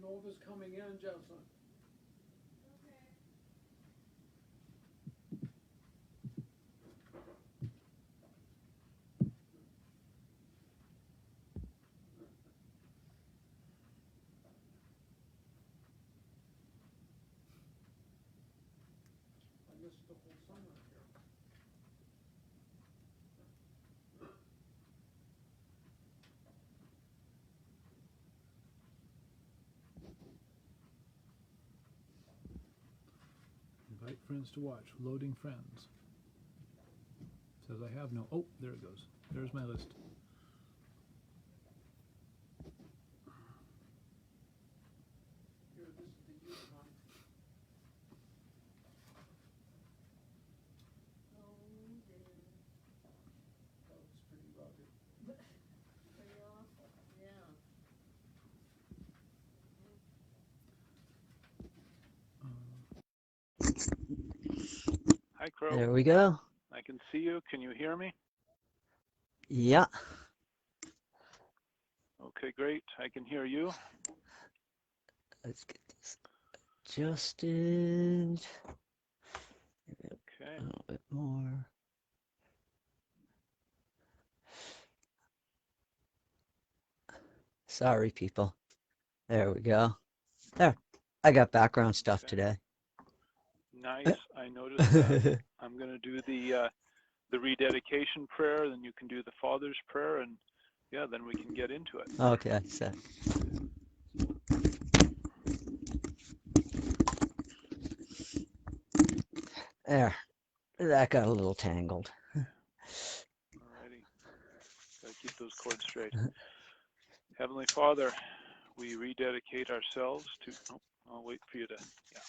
Nova's coming in, Jefferson. I missed the whole summer here. Invite friends to watch. Loading friends. Says I have no. Oh, there it goes. There's my list. Here, this is the Yukon. That was pretty rugged. Pretty awful, yeah. Hi, Crow. There we go. I can see you. Can you hear me? Yeah. Okay, great. I can hear you. Let's get this adjusted. Okay. A little bit more. Sorry, people. There we go. There. I got background stuff Okay. today. Nice. I noticed that. I'm going to do the rededication prayer, then you can do the Father's prayer, and yeah, then we can get into it. Okay, so. There. That got a little tangled. Alrighty. Gotta keep those cords straight. Heavenly Father, we rededicate ourselves to. Oh, I'll wait for you to. Yeah.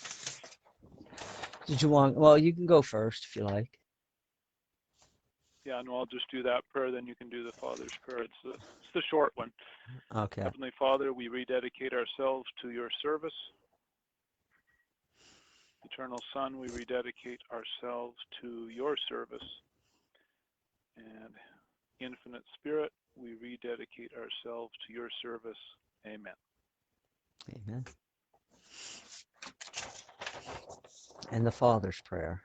Did you want? Well, you can go first if you like. Yeah, no, I'll just do that prayer, then you can do the Father's prayer. It's the short one. Okay. Heavenly Father, we rededicate ourselves to your service. Eternal Son, we rededicate ourselves to your service. And Infinite Spirit, we rededicate ourselves to your service. Amen. Amen. And the Father's prayer.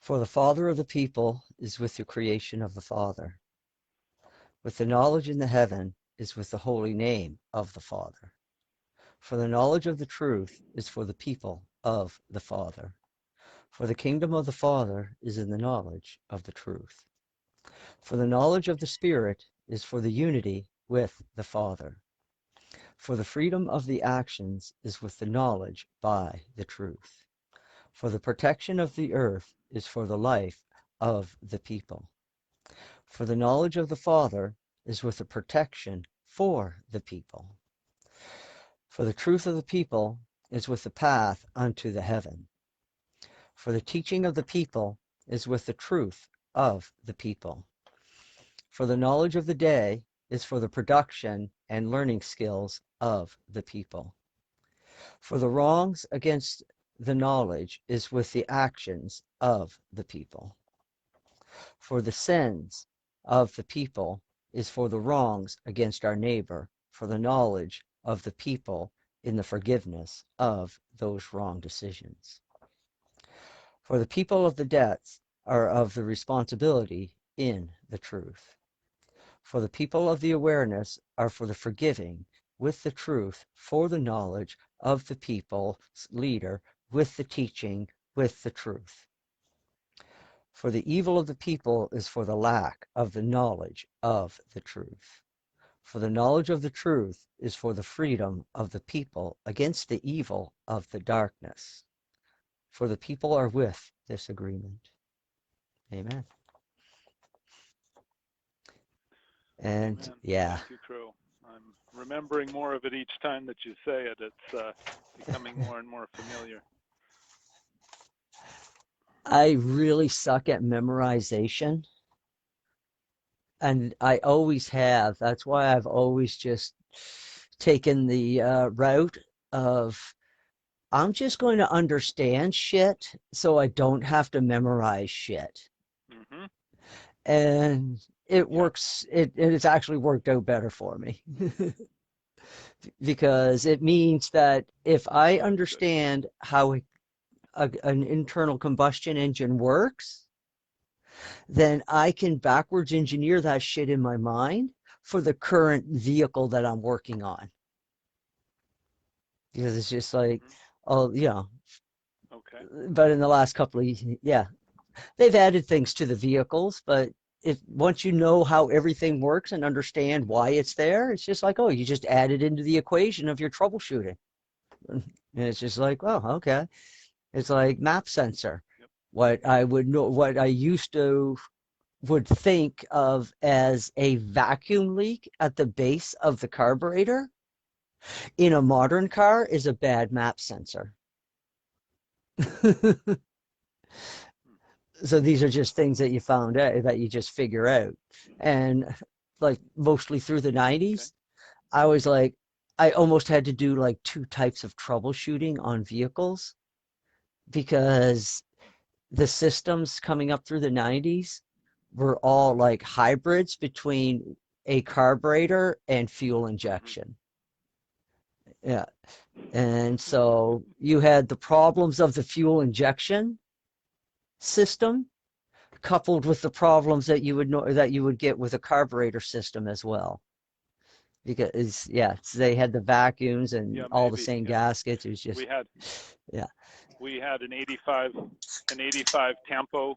For the Father of the people is with the creation of the Father. With the knowledge in the heaven is with the holy name of the Father. For the knowledge of the truth is for the people of the Father. For the kingdom of the Father is in the knowledge of the truth. For the knowledge of the Spirit is for the unity with the Father. For the freedom of the actions is with the knowledge by the truth. For the protection of the earth is for the life of the people. For the knowledge of the Father is with the protection for the people. For the truth of the people is with the path unto the heaven. For the teaching of the people is with the truth of the people. For the knowledge of the day is for the production and learning skills of the people. For the wrongs against the knowledge is with the actions of the people. For the sins of the people is for the wrongs against our neighbor, for the knowledge of the people in the forgiveness of those wrong decisions. For the people of the debts are of the responsibility in the truth. For the people of the awareness are for the forgiving with the truth, for the knowledge of the people's leader with the teaching with the truth. For the evil of the people is for the lack of the knowledge of the truth. For the knowledge of the truth is for the freedom of the people against the evil of the darkness. For the people are with this agreement. Amen. And Amen. yeah. Thank you, Crow. I'm remembering more of it each time that you say it. It's becoming more and more familiar. I really suck at memorization. And I always have. That's why I've always just taken the route of I'm just going to understand shit so I don't have to memorize shit. Mm-hmm. And it works. It has actually worked out better for me. because it means that if I understand how an internal combustion engine works, then I can backwards engineer that shit in my mind for the current vehicle that I'm working on. Because it's just like, oh, Okay. but in the last couple of, they've added things to the vehicles, but once you know how everything works and understand why it's there, it's just like, oh, you just add it into the equation of your troubleshooting. And it's just like, oh, okay. It's like map sensor. Yep. What I used to would think of as a vacuum leak at the base of the carburetor in a modern car is a bad map sensor. So these are just things that you found out, that you just figure out. And like mostly through the 90s, I was like, I almost had to do like 2 types of troubleshooting on vehicles, because the systems coming up through the 90s were all like hybrids between a carburetor and fuel injection. Yeah. And so you had the problems of the fuel injection system coupled with the problems that you would get with a carburetor system as well. Because they had the vacuums and all the same gaskets. It was just we had an 85 Tempo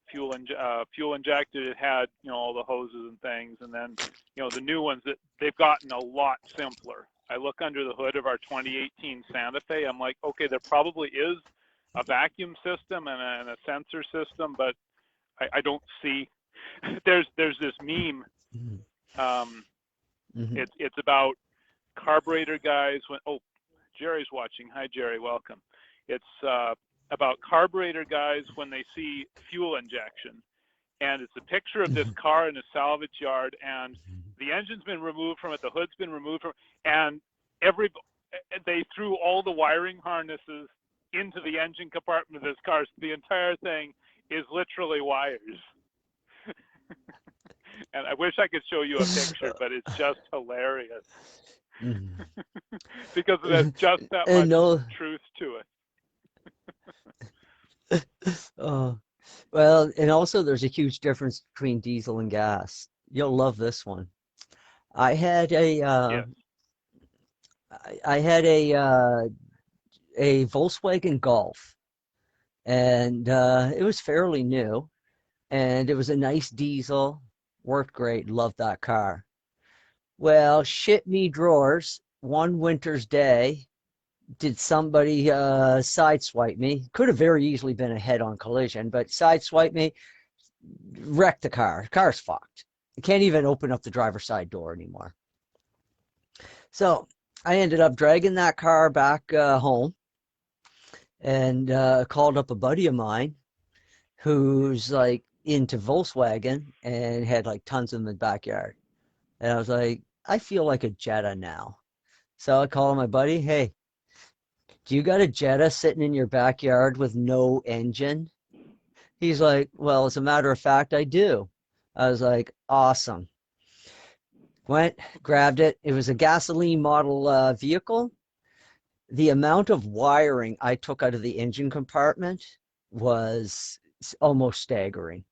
fuel injected. It had all the hoses and things, and then the new ones that they've gotten a lot simpler. I look under the hood of our 2018 Santa Fe. I'm like, okay, there probably is a vacuum system and a sensor system, but I don't see. There's this meme. It's about carburetor guys when. Oh, Jerry's watching. Hi, Jerry. Welcome. It's about carburetor guys when they see fuel injection, and it's a picture of this car in a salvage yard, and the engine's been removed from it, the hood's been removed from it, and they threw all the wiring harnesses into the engine compartment of this car. So the entire thing is literally wires. And I wish I could show you a picture, but it's just hilarious. Because there's just that much truth to it. Well, and also there's a huge difference between diesel and gas. You'll love this one. I had a Volkswagen Golf, and it was fairly new, and it was a nice diesel, worked great, loved that car. Well, shit me drawers, one winter's day, did somebody sideswipe me? Could have very easily been a head-on collision, but sideswipe me, wrecked the car. The car's fucked. You can't even open up the driver's side door anymore. So I ended up dragging that car back home, and called up a buddy of mine who's like into Volkswagen and had like tons of them in the backyard. And I was like, I feel like a Jetta now. So I called my buddy, hey, do you got a Jetta sitting in your backyard with no engine? He's like, well, as a matter of fact, I do. I was like, awesome. Went, grabbed it. It was a gasoline model vehicle. The amount of wiring I took out of the engine compartment was almost staggering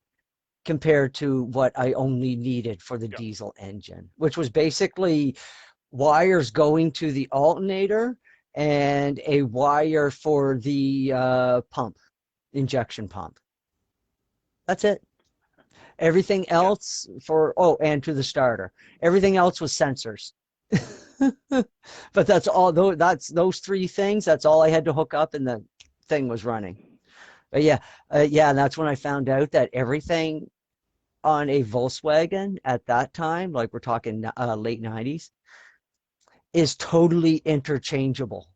compared to what I only needed for the diesel engine, which was basically wires going to the alternator and a wire for the injection pump. That's it. Everything else and to the starter. Everything else was sensors. But that's all. That's those 3 things. That's all I had to hook up, and the thing was running. But and that's when I found out that everything on a Volkswagen at that time, like we're talking late 90s, is totally interchangeable.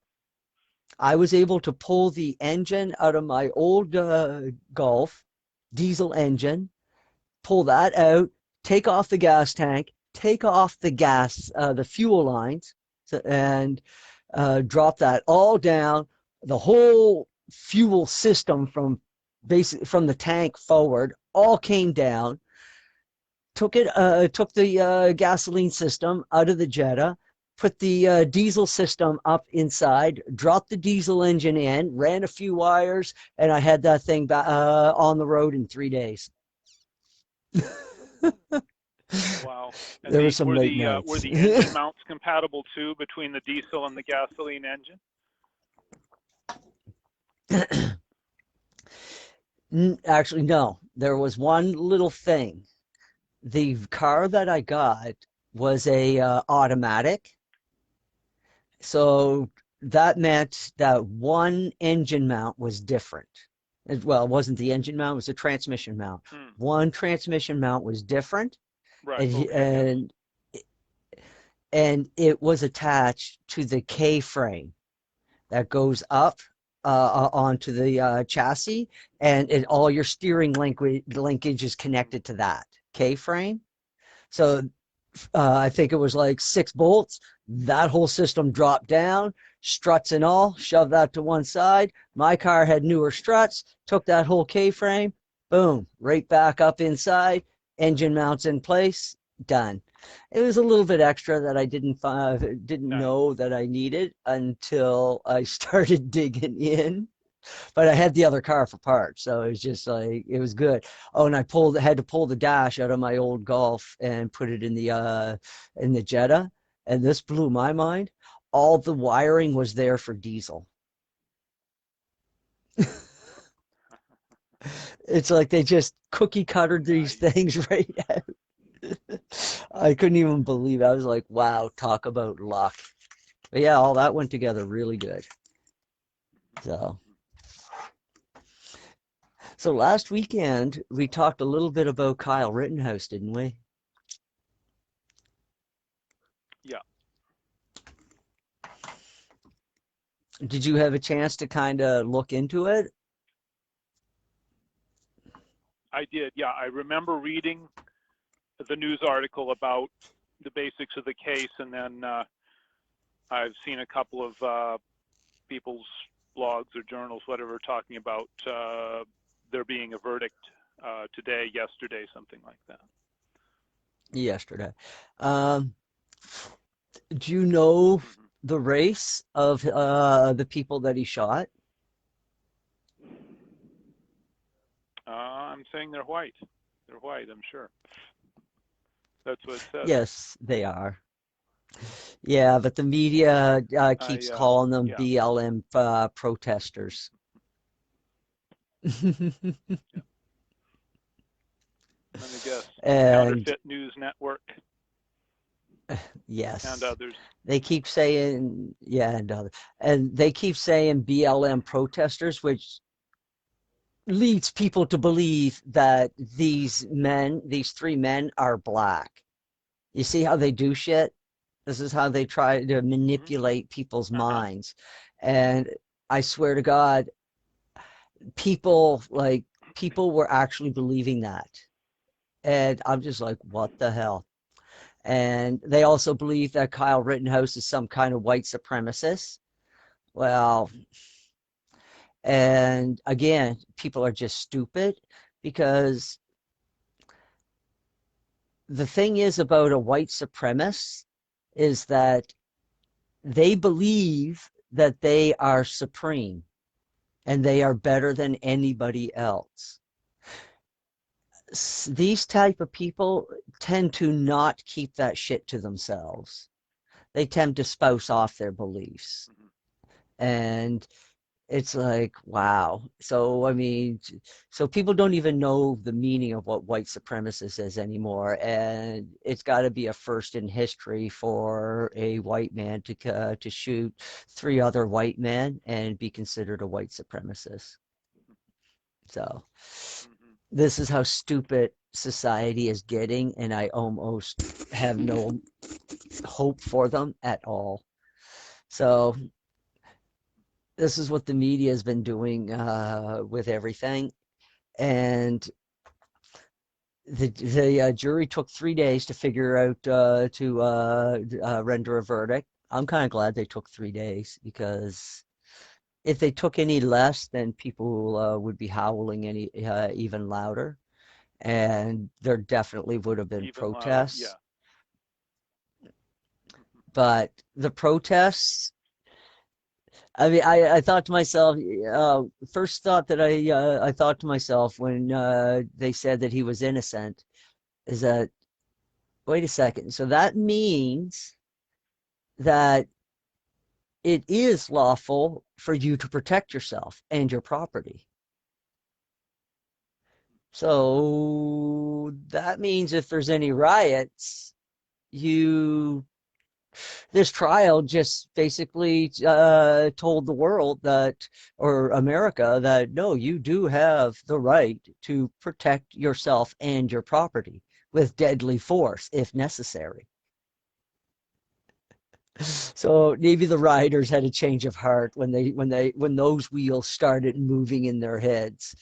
I was able to pull the engine out of my old Golf diesel engine, pull that out, take off the gas tank, take off the the fuel lines, and drop that all down. The whole fuel system from the tank forward all came down. Took the gasoline system out of the Jetta, put the diesel system up inside, dropped the diesel engine in, ran a few wires, and I had that thing on the road in 3 days. Wow. And There were some were late were nights. the engine mounts compatible too between the diesel and the gasoline engine? Actually, no. There was one little thing. The car that I got was a automatic, so that meant that one engine mount was different. Well, it wasn't the engine mount; it was the transmission mount. One transmission mount was different, Right. and Okay. and it was attached to the K-frame that goes up onto the chassis, and all your steering linkage is connected to that K-frame. So I think it was like 6 bolts. That whole system dropped down, struts and all, shoved that to one side. My car had newer struts, took that whole K-frame, boom, right back up inside, engine mounts in place, done. It was a little bit extra that I didn't Nice. know that I needed until I started digging in. But I had the other car for parts, so it was just like it was good. Oh, and I had to pull the dash out of my old Golf and put it in the Jetta, and this blew my mind. All the wiring was there for diesel. It's like they just cookie cuttered these things right out. I couldn't even believe it. I was like, wow, talk about luck. But yeah, all that went together really good. So last weekend we talked a little bit about Kyle Rittenhouse, didn't we? Yeah. Did you have a chance to kind of look into it? I did. Yeah, I remember reading the news article about the basics of the case, and then I've seen a couple of people's blogs or journals, whatever, talking about there being a verdict today, yesterday, something like that. Yesterday. Do you know the race of the people that he shot? I'm saying they're white. They're white, I'm sure. That's what it says. Yes, they are. Yeah, but the media keeps calling them BLM protesters. Let me guess. Counterfeit News Network. Yes. And others. They keep saying, and they keep saying BLM protesters, which leads people to believe that these 3 men are black. You see how they do shit? This is how they try to manipulate people's minds. And I swear to God, people were actually believing that. And I'm just like, what the hell? And they also believe that Kyle Rittenhouse is some kind of white supremacist. Well, and again, people are just stupid, because the thing is about a white supremacist is that they believe that they are supreme and they are better than anybody else. These type of people tend to not keep that shit to themselves. They tend to spouse off their beliefs. And it's like, wow. So, I mean, so people don't even know the meaning of what white supremacist is anymore. And it's got to be a first in history for a white man to shoot 3 other white men and be considered a white supremacist. So this is how stupid society is getting, and I almost have no hope for them at all. So this is what the media has been doing with everything. And the jury took 3 days to figure out to render a verdict. I'm kind of glad they took 3 days, because if they took any less, then people would be howling even louder, and there definitely would have been protests. But the protests, I mean, I thought to myself, first thought that I thought to myself when they said that he was innocent is that, wait a second, so that means that it is lawful for you to protect yourself and your property. So that means if there's any riots, this trial just basically told the world that, or America, that no, you do have the right to protect yourself and your property with deadly force if necessary. So maybe the rioters had a change of heart when those wheels started moving in their heads.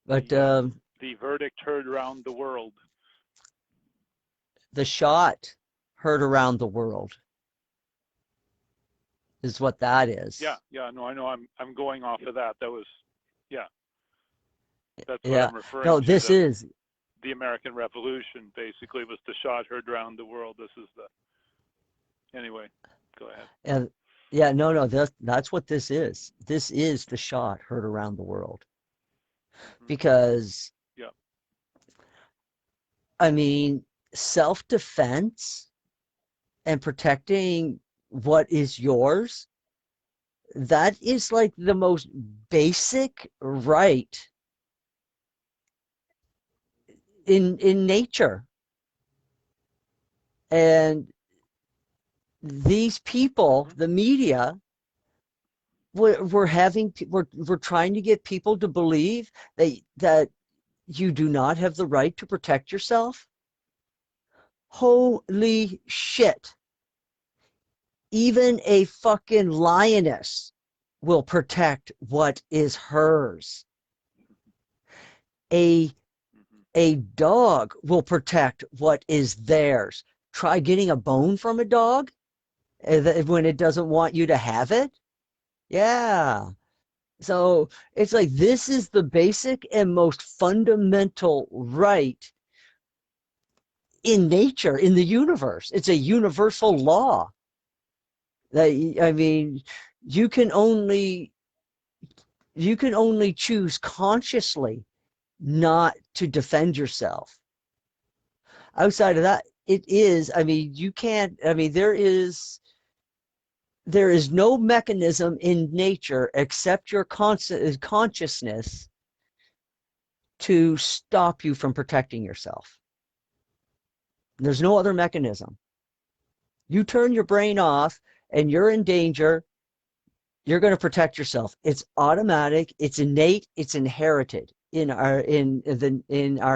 But The verdict heard around the world. the shot heard around the world is what that is. Yeah, no, I know. I'm going off of that. That was, yeah. That's what Yeah. I'm referring No, to. this is the American Revolution. Basically, was the shot heard around the world. This is the. Anyway, go ahead. and yeah, no, that's what this is. This is the shot heard around the world. Because Yeah. I mean, self-defense and protecting what is yours, that is like the most basic right in nature. And these people, the media, we're trying to get people to believe that you do not have the right to protect yourself. Holy shit. Even a fucking lioness will protect what is hers. A dog will protect what is theirs. Try getting a bone from a dog when it doesn't want you to have it. Yeah. So it's like this is the basic and most fundamental right in nature, in the universe. It's a universal law. I mean, you can only choose consciously not to defend yourself. Outside of that, it is, I mean, you can't, I mean, there is no mechanism in nature except your consciousness to stop you from protecting yourself. There's no other mechanism. You turn your brain off and you're in danger, you're going to protect yourself. It's automatic, it's innate, it's inherited in our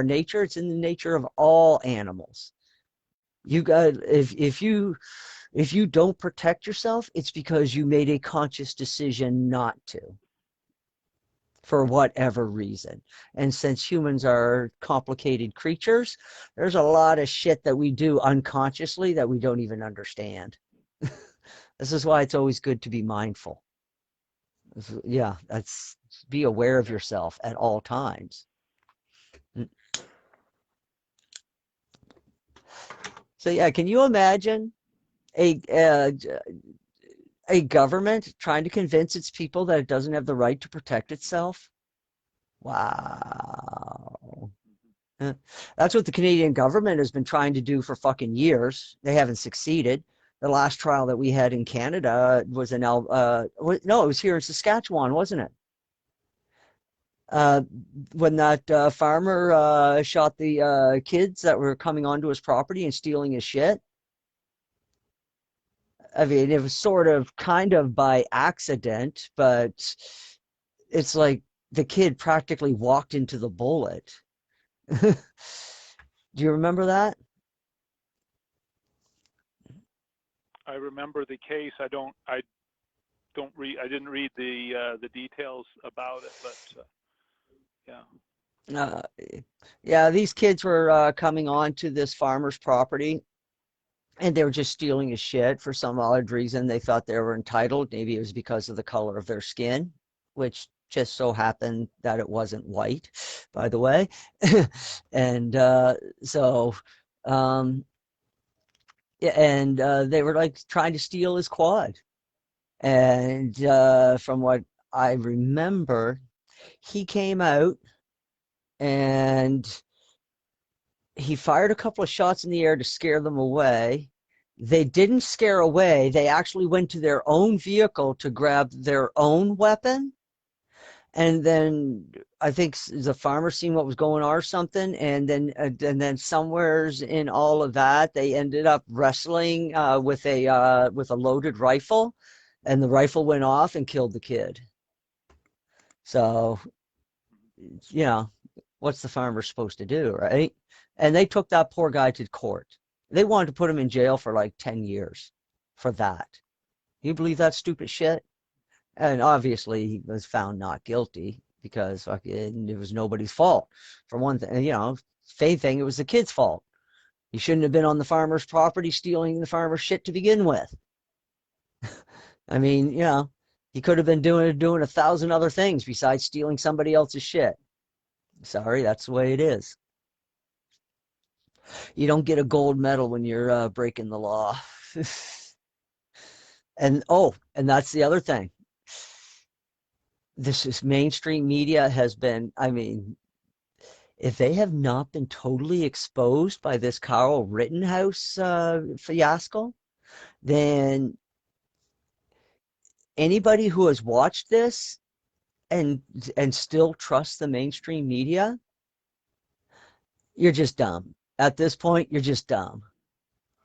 nature. It's in the nature of all animals. You got if you don't protect yourself, it's because you made a conscious decision not to, for whatever reason. And since humans are complicated creatures, there's a lot of shit that we do unconsciously that we don't even understand. This is why it's always good to be mindful. Yeah, that's be aware of yourself at all times. So yeah, can you imagine a government trying to convince its people that it doesn't have the right to protect itself? Wow. That's what the Canadian government has been trying to do for fucking years. They haven't succeeded. The last trial that we had in Canada was it was here in Saskatchewan, wasn't it? When that farmer shot the kids that were coming onto his property and stealing his shit. I mean, it was sort of kind of by accident, but it's like the kid practically walked into the bullet. Do you remember that? I remember the case. I didn't read the details about it, but yeah. Yeah, these kids were coming onto this farmer's property and they were just stealing his shit for some odd reason. They thought they were entitled. Maybe it was because of the color of their skin, which just so happened that it wasn't white, by the way. And so and they were like trying to steal his quad. And from what I remember, he came out and he fired a couple of shots in the air to scare them away. They didn't scare away. They actually went to their own vehicle to grab their own weapon. And then I think the farmer seen what was going on or something. And then somewheres in all of that, they ended up wrestling with a loaded rifle, and the rifle went off and killed the kid. So, you know, what's the farmer supposed to do, right? And they took that poor guy to court. They wanted to put him in jail for like 10 years for that. You believe that stupid shit? And obviously he was found not guilty because it was nobody's fault. For one thing, you know, Faye thing, it was the kid's fault. He shouldn't have been on the farmer's property stealing the farmer's shit to begin with. I mean, you know, he could have been doing 1,000 other things besides stealing somebody else's shit. Sorry, that's the way it is. You don't get a gold medal when you're breaking the law. And that's the other thing. This is mainstream media has been, I mean, if they have not been totally exposed by this Carl Rittenhouse fiasco, then anybody who has watched this and still trusts the mainstream media, you're just dumb. At this point, you're just dumb.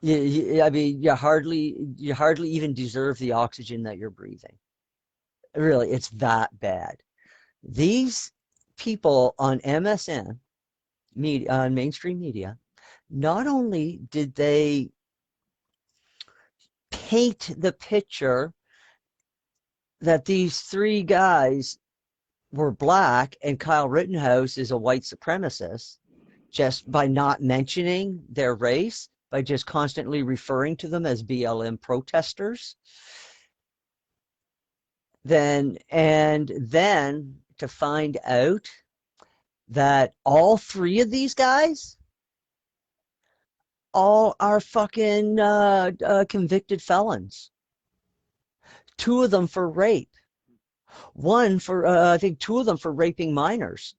I mean, you hardly even deserve the oxygen that you're breathing. Really, it's that bad. These people on MSN, media, on mainstream media, not only did they paint the picture that these three guys were black and Kyle Rittenhouse is a white supremacist just by not mentioning their race, by just constantly referring to them as BLM protesters. Then to find out that all three of these guys all are fucking convicted felons. Two of them for rape. One for, I think two of them for raping minors.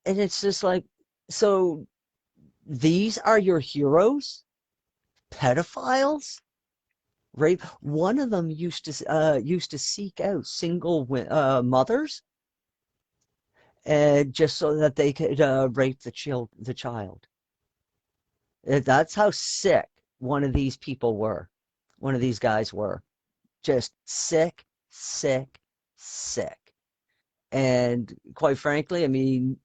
And it's just like, so these are your heroes? Pedophiles? Rape. One of them used to seek out single mothers, just so that they could rape the child. That's how sick one of these people were. One of these guys were. Just sick, sick, sick. And quite frankly, I mean,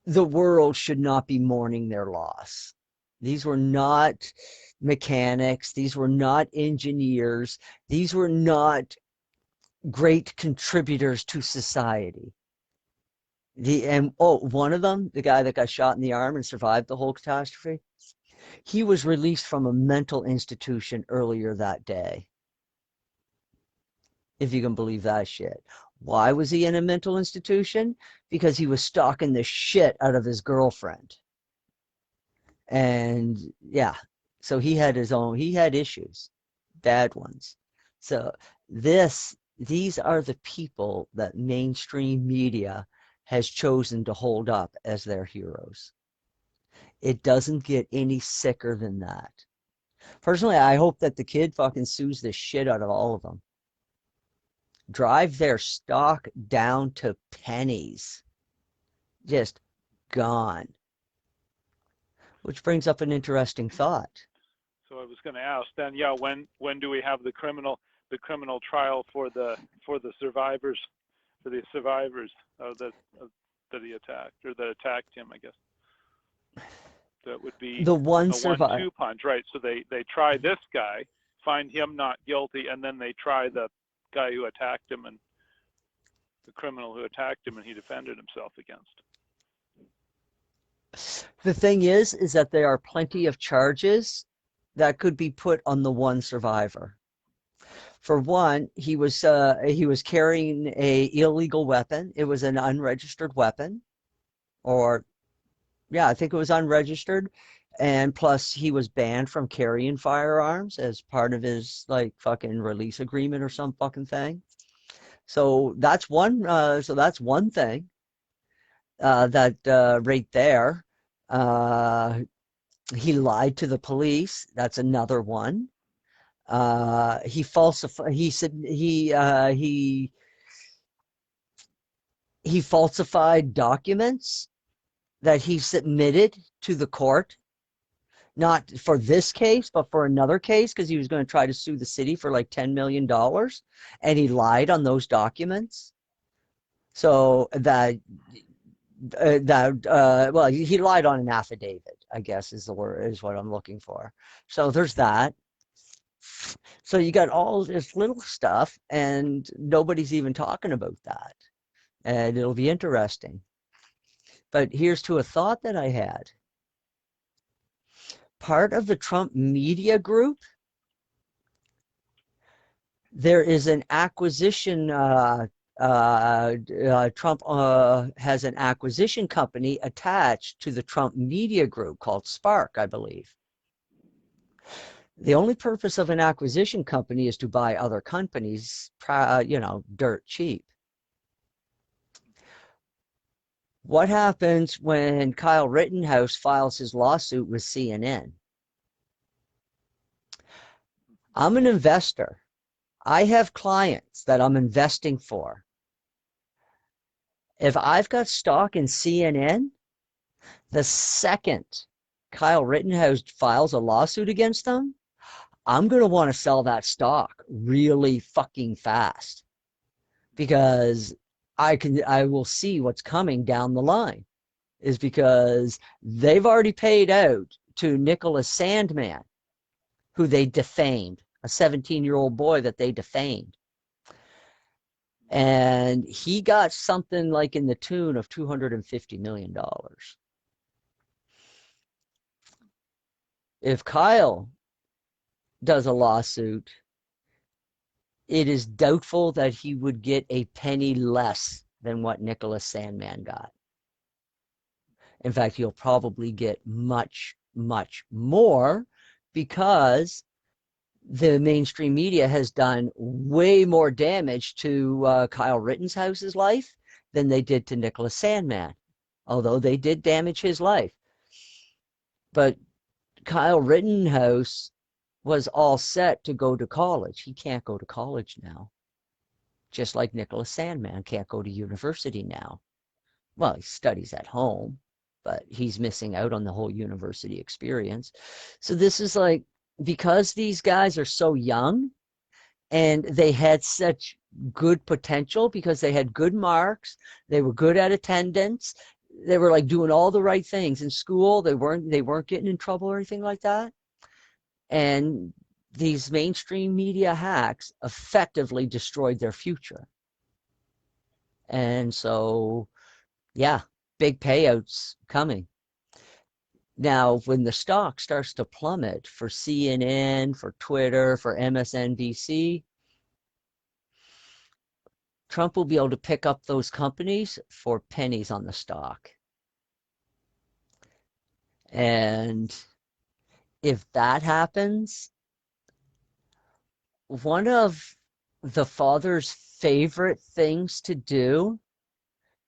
the world should not be mourning their loss. These were not mechanics. These were not engineers. These were not great contributors to society. One of them, the guy that got shot in the arm and survived the whole catastrophe, he was released from a mental institution earlier that day. If you can believe that shit. Why was he in a mental institution? Because he was stalking the shit out of his girlfriend. And yeah, so he had issues, bad ones. So these are the people that mainstream media has chosen to hold up as their heroes. It doesn't get any sicker than that. Personally, I hope that the kid fucking sues the shit out of all of them. Drive their stock down to pennies. Just gone. Which brings up an interesting thought. So I was going to ask then, yeah, when do we have the criminal trial for the survivors, of that he attacked, or that attacked him, I guess. That would be the one a survivor. 1-2 punch, right? So they try this guy, find him not guilty, and then they try the guy who attacked him and the criminal who attacked him and he defended himself against. The thing is that there are plenty of charges that could be put on the one survivor. For one, he was carrying a illegal weapon. It was an unregistered weapon, I think it was unregistered, And plus he was banned from carrying firearms as part of his like fucking release agreement or some fucking thing. So that's one thing that right there. He lied to the police. That's another one. He falsified. He falsified documents that he submitted to the court, not for this case, but for another case, because he was going to try to sue the city for like $10 million, and he lied on those documents. So well, he lied on an affidavit, I guess is what I'm looking for. So there's that. So you got all this little stuff, and nobody's even talking about that. And it'll be interesting. But here's to a thought that I had. Part of the Trump media group, there is an acquisition. Trump has an acquisition company attached to the Trump media group called Spark, I believe. The only purpose of an acquisition company is to buy other companies, dirt cheap. What happens when Kyle Rittenhouse files his lawsuit with CNN? I'm an investor. I have clients that I'm investing for. If I've got stock in CNN, the second Kyle Rittenhouse files a lawsuit against them, I'm going to want to sell that stock really fucking fast, because I will see what's coming down the line, is because they've already paid out to Nicholas Sandmann, who they defamed, a 17-year-old boy that they defamed. And he got something like in the tune of $250 million. If Kyle does a lawsuit, it is doubtful that he would get a penny less than what Nicholas Sandmann got. In fact, he'll probably get much, much more, because the mainstream media has done way more damage to Kyle Rittenhouse's life than they did to Nicholas Sandmann, although they did damage his life. But Kyle Rittenhouse was all set to go to college. He can't go to college now. Just like Nicholas Sandmann can't go to university now. Well, he studies at home, but he's missing out on the whole university experience. So this is like, because these guys are so young and they had such good potential, because they had good marks, they were good at attendance, they were like doing all the right things in school, they weren't getting in trouble or anything like that. And these mainstream media hacks effectively destroyed their future. And so, yeah, big payouts coming. Now, when the stock starts to plummet for CNN, for Twitter, for MSNBC, Trump will be able to pick up those companies for pennies on the stock. And if that happens, one of the father's favorite things to do,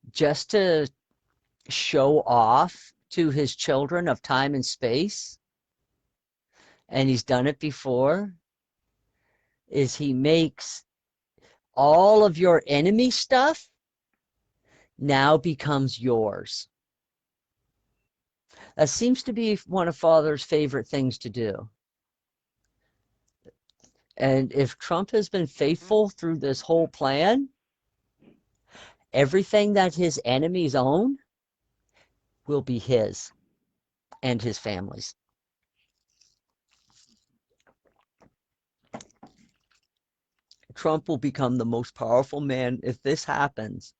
just to show off to his children of time and space, and he's done it before, is he makes all of your enemy stuff now becomes yours. That seems to be one of Father's favorite things to do. And if Trump has been faithful through this whole plan, everything that his enemies own will be his and his family's. Trump will become the most powerful man if this happens.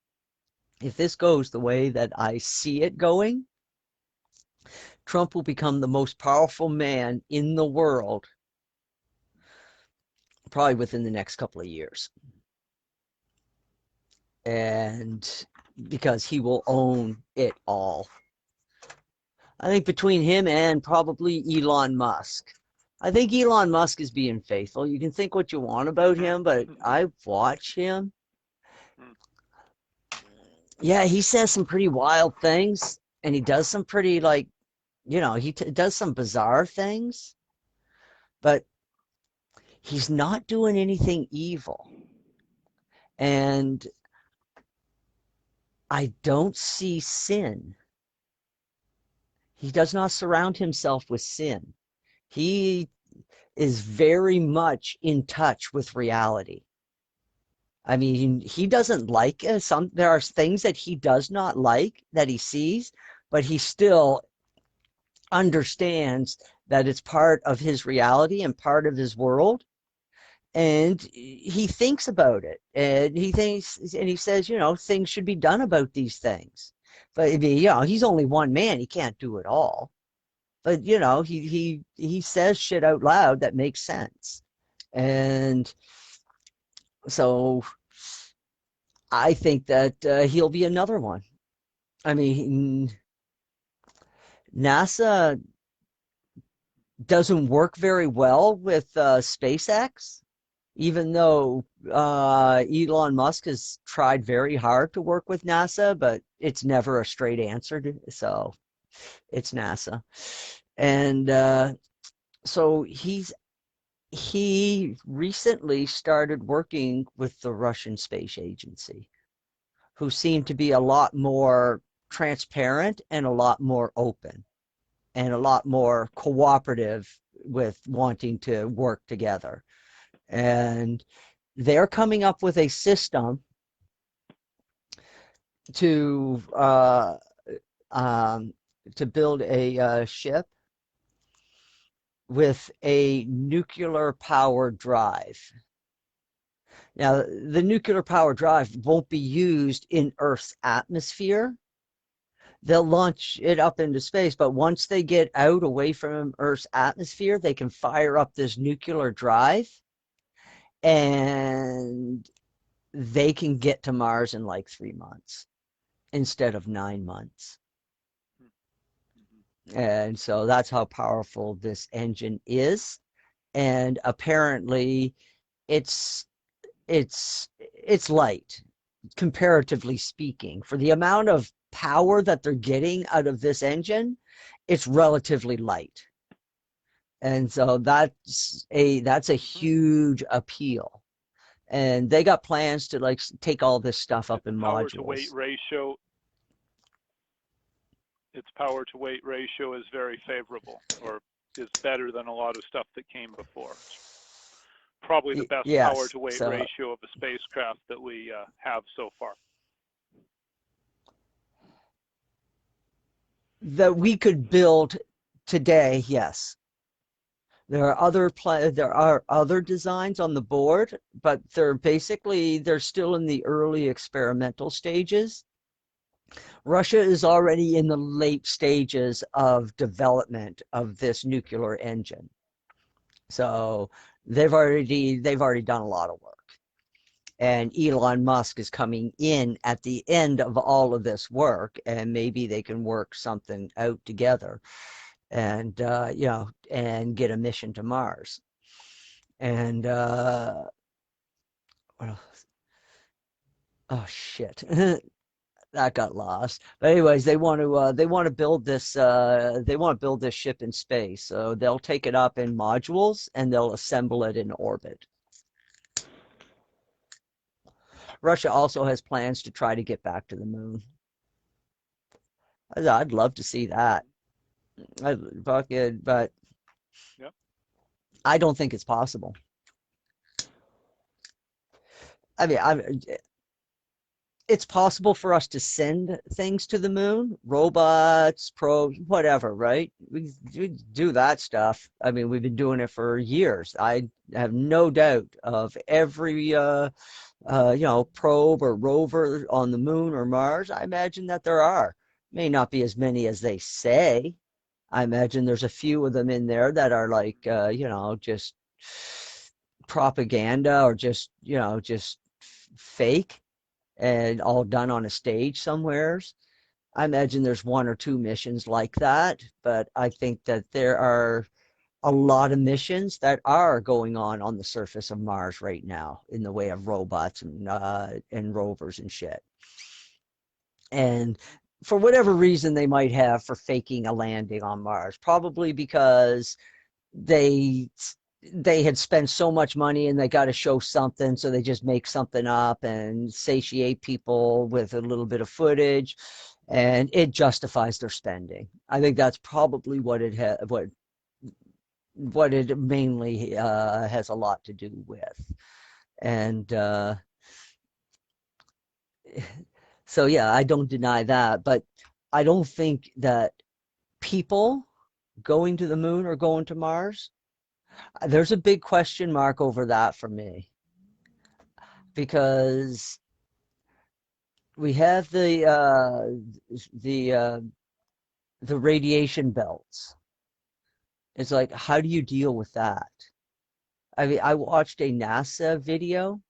If this goes the way that I see it going, Trump will become the most powerful man in the world probably within the next couple of years. And because he will own it all. I think between him and probably Elon Musk. I think Elon Musk is being faithful. You can think what you want about him, but I watch him. Yeah, he says some pretty wild things, and he does some pretty, like, he does some bizarre things, but he's not doing anything evil. And I don't see sin. He does not surround himself with sin. He is very much in touch with reality. I mean, he doesn't like there are things that he does not like that he sees, but he still understands that it's part of his reality and part of his world. And he thinks about it, and he says, things should be done about these things. But he's only one man; he can't do it all. But he says shit out loud that makes sense, and so I think that he'll be another one. I mean, NASA doesn't work very well with SpaceX, even though Elon Musk has tried very hard to work with NASA, but it's never a straight answer. So it's NASA. And so he recently started working with the Russian Space Agency, who seem to be a lot more transparent and a lot more open and a lot more cooperative with wanting to work together. And they're coming up with a system to build a ship with a nuclear power drive. Now, the nuclear power drive won't be used in Earth's atmosphere. They'll launch it up into space, but once they get out away from Earth's atmosphere, they can fire up this nuclear drive, and they can get to Mars in like 3 months instead of 9 months. And so that's how powerful this engine is. And apparently it's light, comparatively speaking. For the amount of power that they're getting out of this engine, it's relatively light. And so that's a huge appeal. And they got plans to like take all this stuff up in modules. Its power to weight ratio is very favorable, or is better than a lot of stuff that came before. Probably the best power to weight ratio of a spacecraft that we have so far. That we could build today, yes. There are other designs on the board, but they're still in the early experimental stages. Russia is already in the late stages of development of this nuclear engine. So they've already done a lot of work. And Elon Musk is coming in at the end of all of this work, and maybe they can work something out together, and and get a mission to Mars. And what else? Oh shit. That got lost. But anyways, they want to build this ship in space. So they'll take it up in modules and they'll assemble it in orbit. Russia also has plans to try to get back to the moon. I'd love to see that. But yep. I don't think it's possible. I mean, it's possible for us to send things to the moon, robots, probes, whatever, right? We do that stuff. I mean, we've been doing it for years. I have no doubt of every probe or rover on the moon or Mars. I imagine that there are. May not be as many as they say. I imagine there's a few of them in there that are like, just propaganda or just fake and all done on a stage somewheres. I imagine there's one or two missions like that, but I think that there are a lot of missions that are going on the surface of Mars right now in the way of robots and rovers and shit. And for whatever reason they might have for faking a landing on Mars, probably because they they had spent so much money and they got to show something, so they just make something up and satiate people with a little bit of footage, and it justifies their spending. I think that's probably what it mainly has a lot to do with. And so yeah, I don't deny that, but I don't think that people going to the moon or going to Mars, there's a big question mark over that for me, because we have the radiation belts. It's like, how do you deal with that? I mean, I watched a NASA video,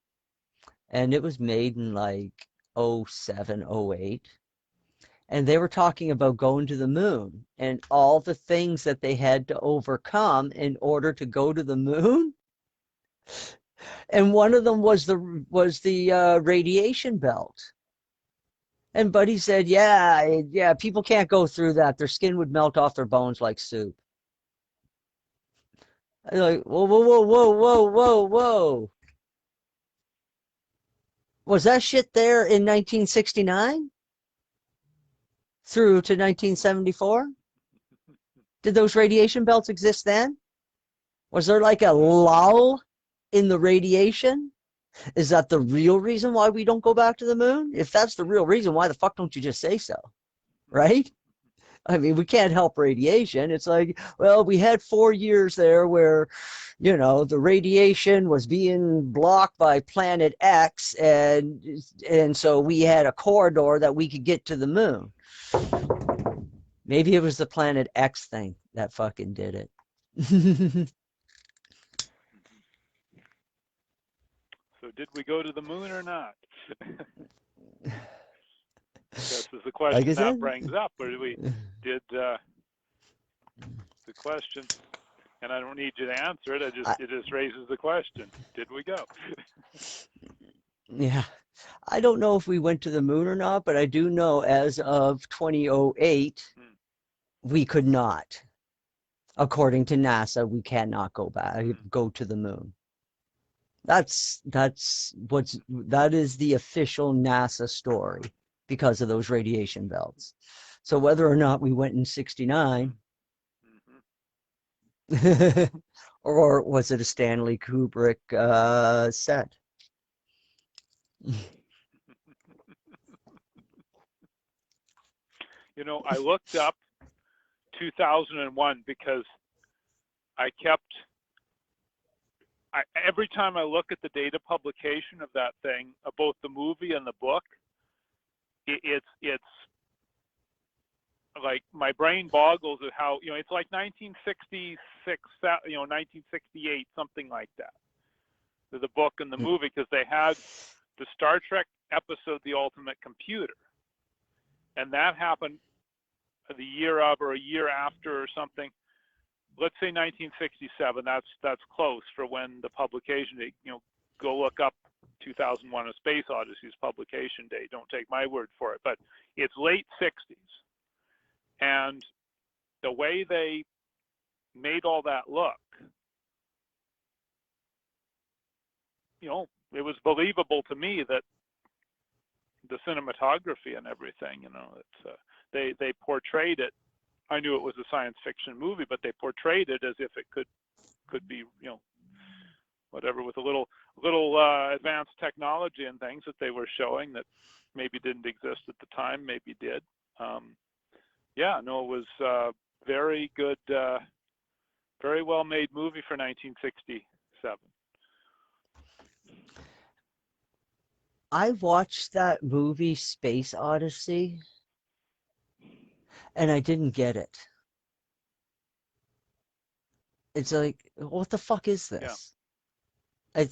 and it was made in like 07, 08, and they were talking about going to the moon and all the things that they had to overcome in order to go to the moon. And one of them was the radiation belt. And Buddy said, yeah, people can't go through that. Their skin would melt off their bones like soup. I'm like, whoa, whoa, whoa, whoa, whoa, whoa, whoa. Was that shit there in 1969 through to 1974? Did those radiation belts exist then? Was there like a lull in the radiation? Is that the real reason why we don't go back to the moon? If that's the real reason, why the fuck don't you just say so? Right? I mean, we can't help radiation. It's like, well, we had 4 years there where, the radiation was being blocked by Planet X, and so we had a corridor that we could get to the moon. Maybe it was the Planet X thing that fucking did it. So did we go to the moon or not? This is the question Like I that said, brings up. Or we did the question, and I don't need you to answer it. It just raises the question: did we go? yeah. I don't know if we went to the moon or not, but I do know as of 2008, we could not. According to NASA, we cannot go to the moon. That is the official NASA story because of those radiation belts. So whether or not we went in 69, or was it a Stanley Kubrick set? I looked up 2001 because every time I look at the data publication of that thing, both the movie and the book, it's like my brain boggles at how, it's like 1966, 1968, something like that. The book and the movie, because they had the Star Trek episode, The Ultimate Computer. And that happened the year of or a year after or something. Let's say 1967. That's close for when the publication date. Go look up 2001: A Space Odyssey's publication date. Don't take my word for it, but it's late 60s. And the way they made all that look, it was believable to me that the cinematography and everything, it's they portrayed it. I knew it was a science fiction movie, but they portrayed it as if it could be, whatever, with a little advanced technology and things that they were showing that maybe didn't exist at the time, maybe did. It was very good, very well made movie for 1967. I watched that movie, Space Odyssey, and I didn't get it. It's like, what the fuck is this? Yeah.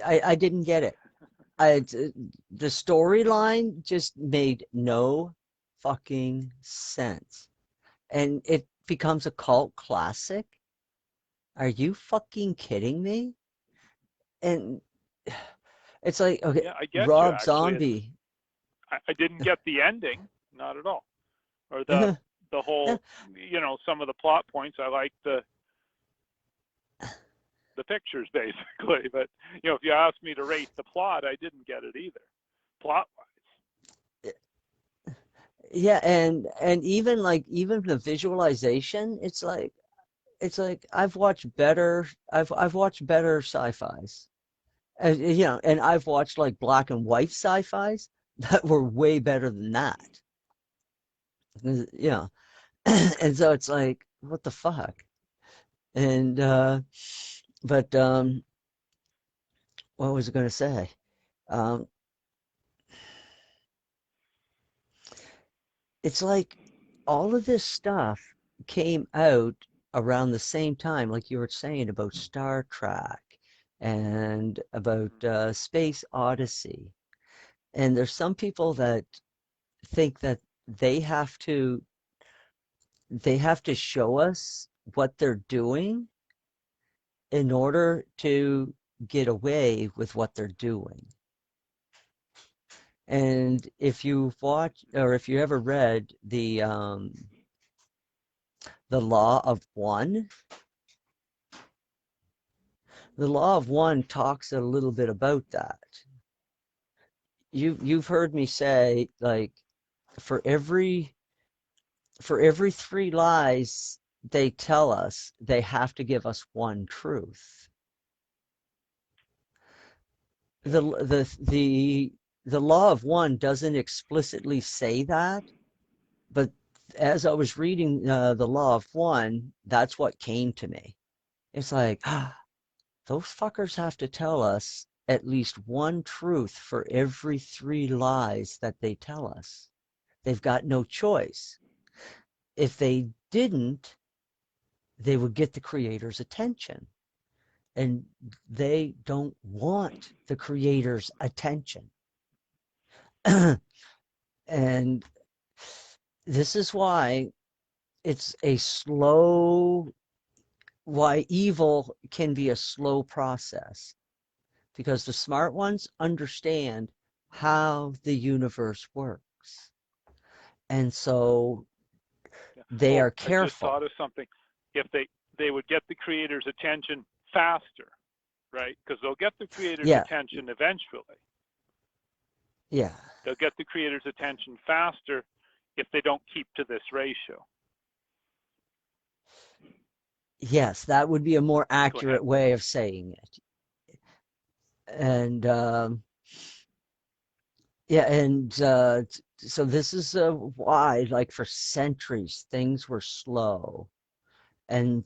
I didn't get it. The storyline just made no fucking sense. And it becomes a cult classic. Are you fucking kidding me? And it's like, okay, Yeah, I get you, Rob actually. Zombie. I didn't get the ending, not at all. Or Yeah, the whole, some of the plot points. I like the pictures, basically. But, if you ask me to rate the plot, I didn't get it either, plot-wise. yeah, and even the visualization, it's like I've watched better sci-fis. And and I've watched like black and white sci-fis that were way better than that. And so it's like, what the fuck? And but what was I going to say? Um, it's like all of this stuff came out around the same time, like you were saying about Star Trek and about Space Odyssey. And there's some people that think that they have to show us what they're doing in order to get away with what they're doing. And if you've watched or if you ever read the Law of One, the Law of One talks a little bit about that. You've heard me say, like, for every 3 lies they tell us, they have to give us one truth. The Law of One doesn't explicitly say that, but as I was reading the Law of One, that's what came to me. It's like, those fuckers have to tell us at least one truth for every 3 lies that they tell us. They've got no choice. If they didn't, they would get the creator's attention. And they don't want the creator's attention. And this is why why evil can be a slow process. Because the smart ones understand how the universe works. And so they are careful. I just thought of something. If they would get the creator's attention faster, right? Because they'll get the creator's attention eventually. Yeah. They'll get the creator's attention faster if they don't keep to this ratio. Yes, that would be a more accurate way of saying it. And so this is why, like, for centuries things were slow, and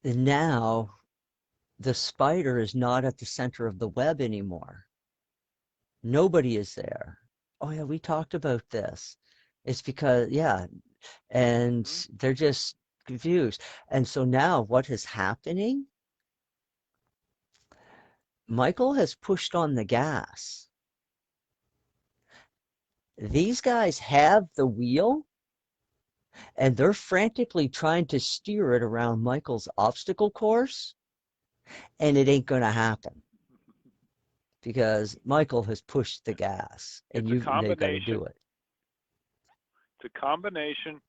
now the spider is not at the center of the web anymore. Nobody is there. Oh yeah, we talked about this. It's because and they're just confused. And so now what is happening? Michael has pushed on the gas. These guys have the wheel, and they're frantically trying to steer it around Michael's obstacle course, and it ain't going to happen because Michael has pushed the gas, and they've got to do it. It's a combination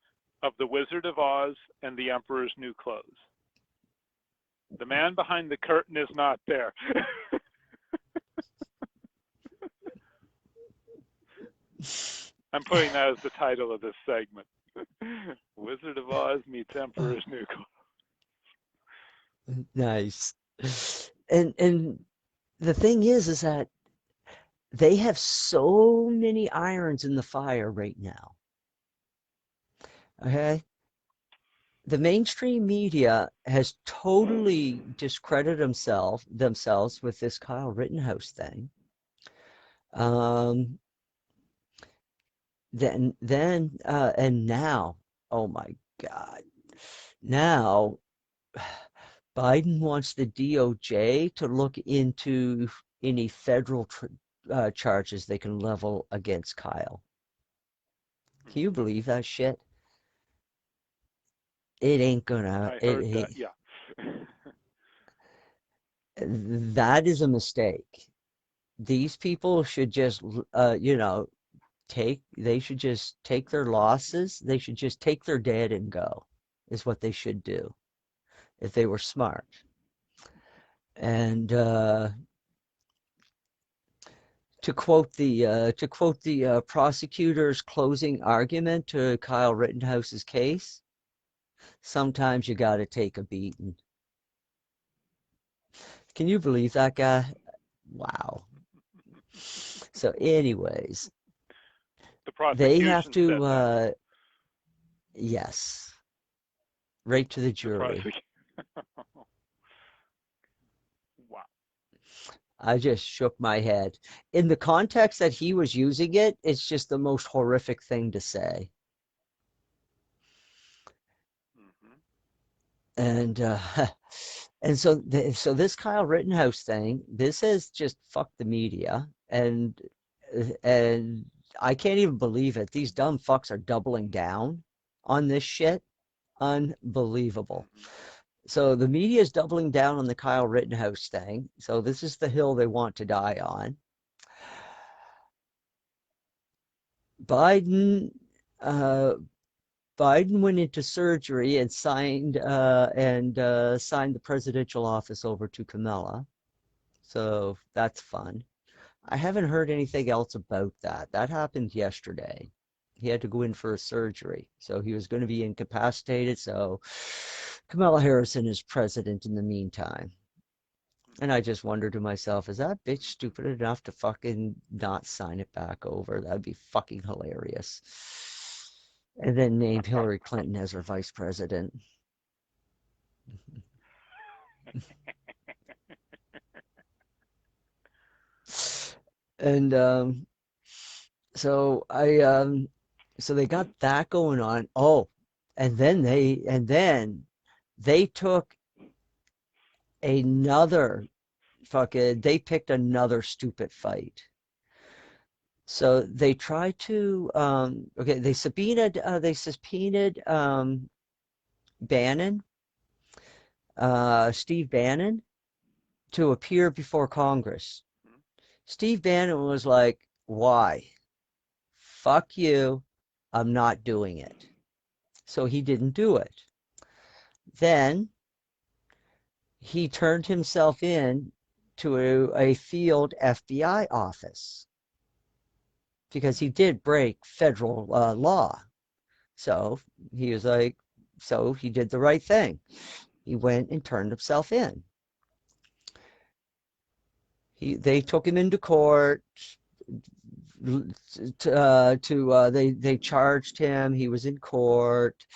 of the Wizard of Oz and the Emperor's New Clothes. The man behind the curtain is not there. I'm putting that as the title of this segment. Wizard of Oz meets Emperor's New Clothes. Nice. And the thing is that they have so many irons in the fire right now. Okay? The mainstream media has totally discredited themselves with this Kyle Rittenhouse thing. And now, oh my God, now Biden wants the DOJ to look into any federal charges they can level against Kyle. Can you believe that shit? It ain't gonna. I heard that. Yeah. That is a mistake. These people should just, they should just take their losses. They should just take their dead and go, is what they should do if they were smart. And to quote the prosecutor's closing argument to Kyle Rittenhouse's case, sometimes you got to take a beating. Can you believe that guy? Wow. So, anyways, The they have prosecution said to, that. yes, right to the The jury. Wow. I just shook my head. In the context that he was using it, it's just the most horrific thing to say. And and so this Kyle Rittenhouse thing, this has just fucked the media, and I can't even believe it. These dumb fucks are doubling down on this shit. Unbelievable. So the media is doubling down on the Kyle Rittenhouse thing. So this is the hill they want to die on. Biden went into surgery and signed the presidential office over to Kamala. So that's fun. I haven't heard anything else about that. That happened yesterday. He had to go in for a surgery, so he was going to be incapacitated. So Kamala Harris is president in the meantime. And I just wondered to myself, is that bitch stupid enough to fucking not sign it back over? That'd be fucking hilarious. And then name Hillary Clinton as her vice president. And so they got that going on. Oh, and then they took another they picked another stupid fight. So they tried to they subpoenaed Bannon, Steve Bannon, to appear before Congress. Steve Bannon was like, "Why? Fuck you. I'm not doing it." So he didn't do it. Then he turned himself in to a field FBI office because he did break federal law. So he was like, so he did the right thing. He went and turned himself in. They took him into court. They charged him. He was in court.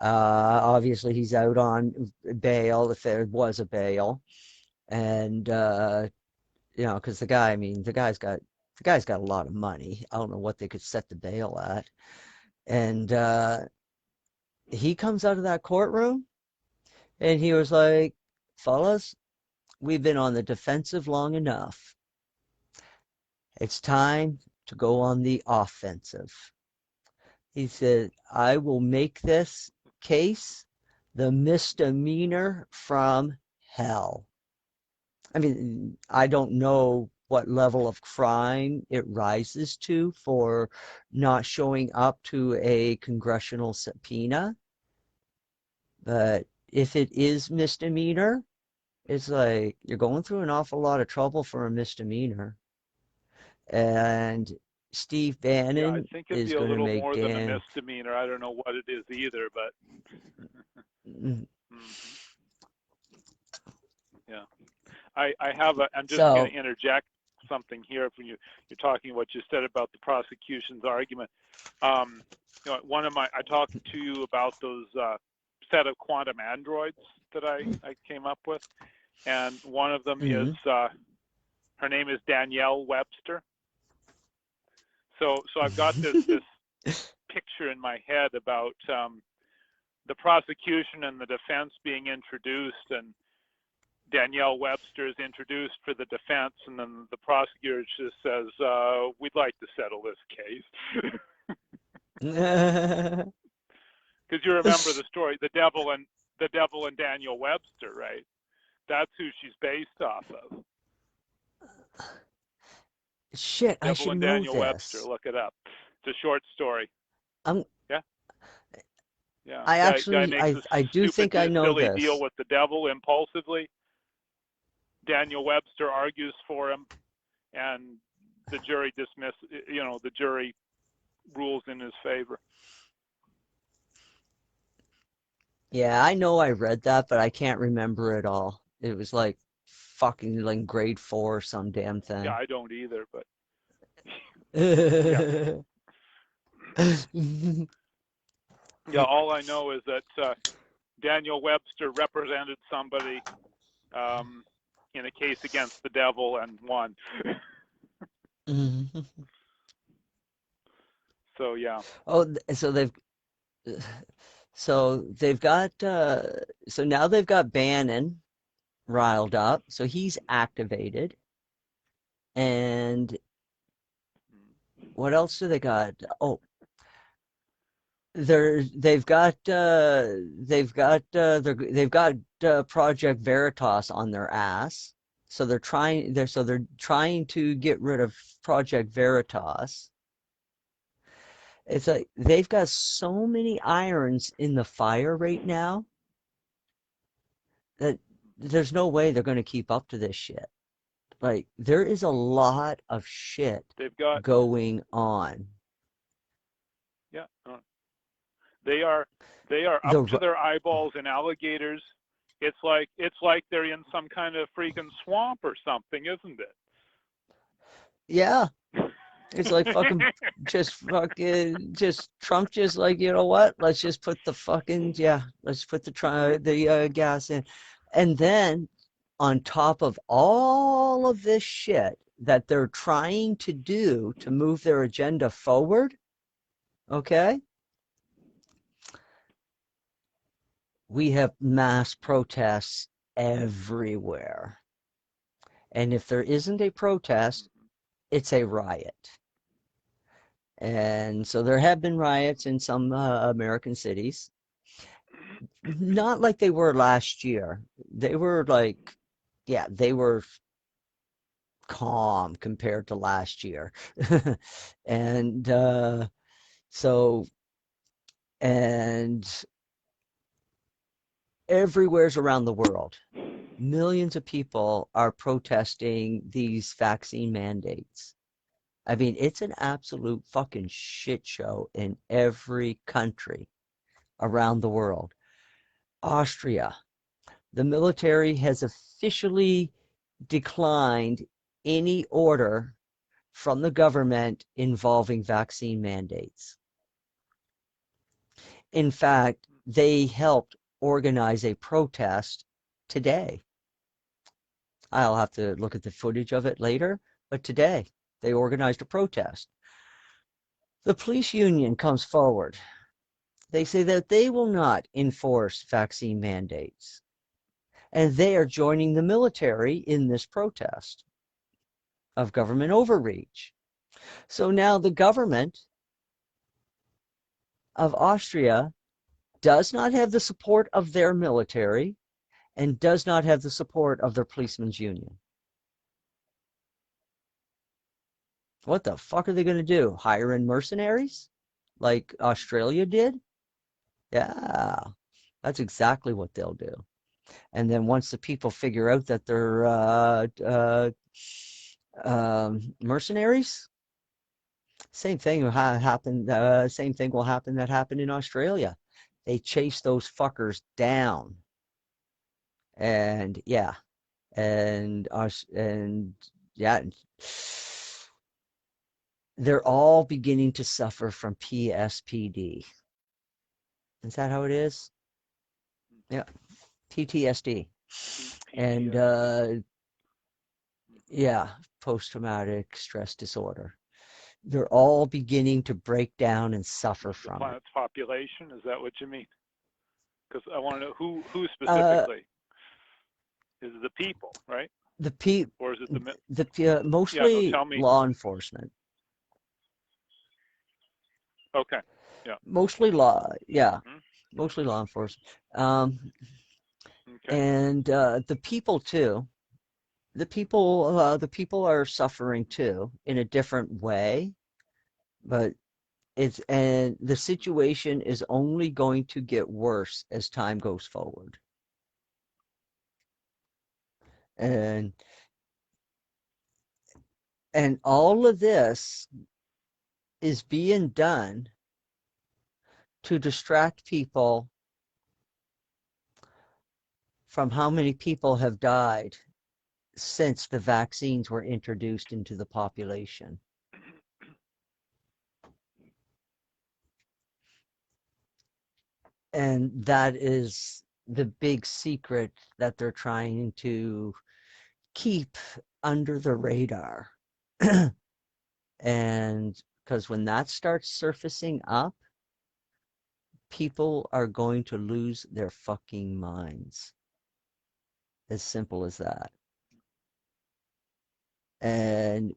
Obviously, he's out on bail if there was a bail, and because the guy's got a lot of money. I don't know what they could set the bail at, and he comes out of that courtroom, and he was like, "Fellas, we've been on the defensive long enough. It's time to go on the offensive." He said, "I will make this case the misdemeanor from hell." I mean, I don't know what level of crime it rises to for not showing up to a congressional subpoena. But if it is misdemeanor, it's like you're going through an awful lot of trouble for a misdemeanor. And Steve Bannon Yeah, I think it'd is be a going to little make more than a Dan. misdemeanor. I don't know what it is either, but yeah. I'm just going to interject something here from you. You're talking what you said about the prosecution's argument. I talked to you about those set of quantum androids that I came up with, and one of them is her name is Danielle Webster. So I've got this picture in my head about the prosecution and the defense being introduced, and Danielle Webster is introduced for the defense, and then the prosecutor just says, "We'd like to settle this case." Because you remember the story, the devil and Daniel Webster, right? That's who she's based off of. Shit, I Devil should and know Daniel Webster. this. Look it up. It's a short story. I'm, Yeah. Yeah. I Guy actually, makes a I do stupid, think I know silly this. deal with the devil impulsively. Daniel Webster argues for him, and the jury the jury rules in his favor. Yeah, I know I read that, but I can't remember it all. It was like fucking like grade 4 or some damn thing. Yeah, I don't either, but yeah, all I know is that Daniel Webster represented somebody in a case against the devil and won. So yeah. Oh, so they've got so now they've got Bannon riled up, so he's activated. And what else do they got? Oh, they've got Project Veritas on their ass. So they're trying to get rid of Project Veritas. It's like they've got so many irons in the fire right now that there's no way they're going to keep up to this shit. Like there is a lot of shit They've got going on. Yeah. They are up to their eyeballs in alligators. It's like they're in some kind of freaking swamp or something, isn't it? Yeah. It's like fucking Trump just like, you know what? Let's just put the let's put the gas in. And then on top of all of this shit that they're trying to do to move their agenda forward, okay? We have mass protests everywhere. And if there isn't a protest, it's a riot. And so there have been riots in some American cities. Not like they were last year. They were they were calm compared to last year. And everywhere's around the world, millions of people are protesting these vaccine mandates. I mean, it's an absolute fucking shit show in every country around the world. Austria, the military has officially declined any order from the government involving vaccine mandates. In fact, they helped organize a protest today. I'll have to look at the footage of it later, but today they organized a protest. The police union comes forward. They say that they will not enforce vaccine mandates, and they are joining the military in this protest of government overreach. So now the government of Austria does not have the support of their military and does not have the support of their policemen's union. What the fuck are they going to do? Hire in mercenaries like Australia did? Yeah, that's exactly what they'll do. And then once the people figure out that they're mercenaries, same thing will happen. Same thing will happen that happened in Australia. They chase those fuckers down, and yeah, and yeah, they're all beginning to suffer from PSPD. Is that how it is? Yeah, PTSD. And yeah, post-traumatic stress disorder. They're all beginning to break down and suffer from it. The planet's population, is that what you mean? Because I want to know who specifically. Is it the people, right? Or is it mostly tell me. law enforcement. Okay. Mostly law, yeah, Mhm. mostly law enforcement. Okay. And the people too. The people are suffering too in a different way, but and the situation is only going to get worse as time goes forward. And all of this is being done to distract people from how many people have died since the vaccines were introduced into the population. And that is the big secret that they're trying to keep under the radar. And because when that starts surfacing up, people are going to lose their fucking minds. As simple as that. And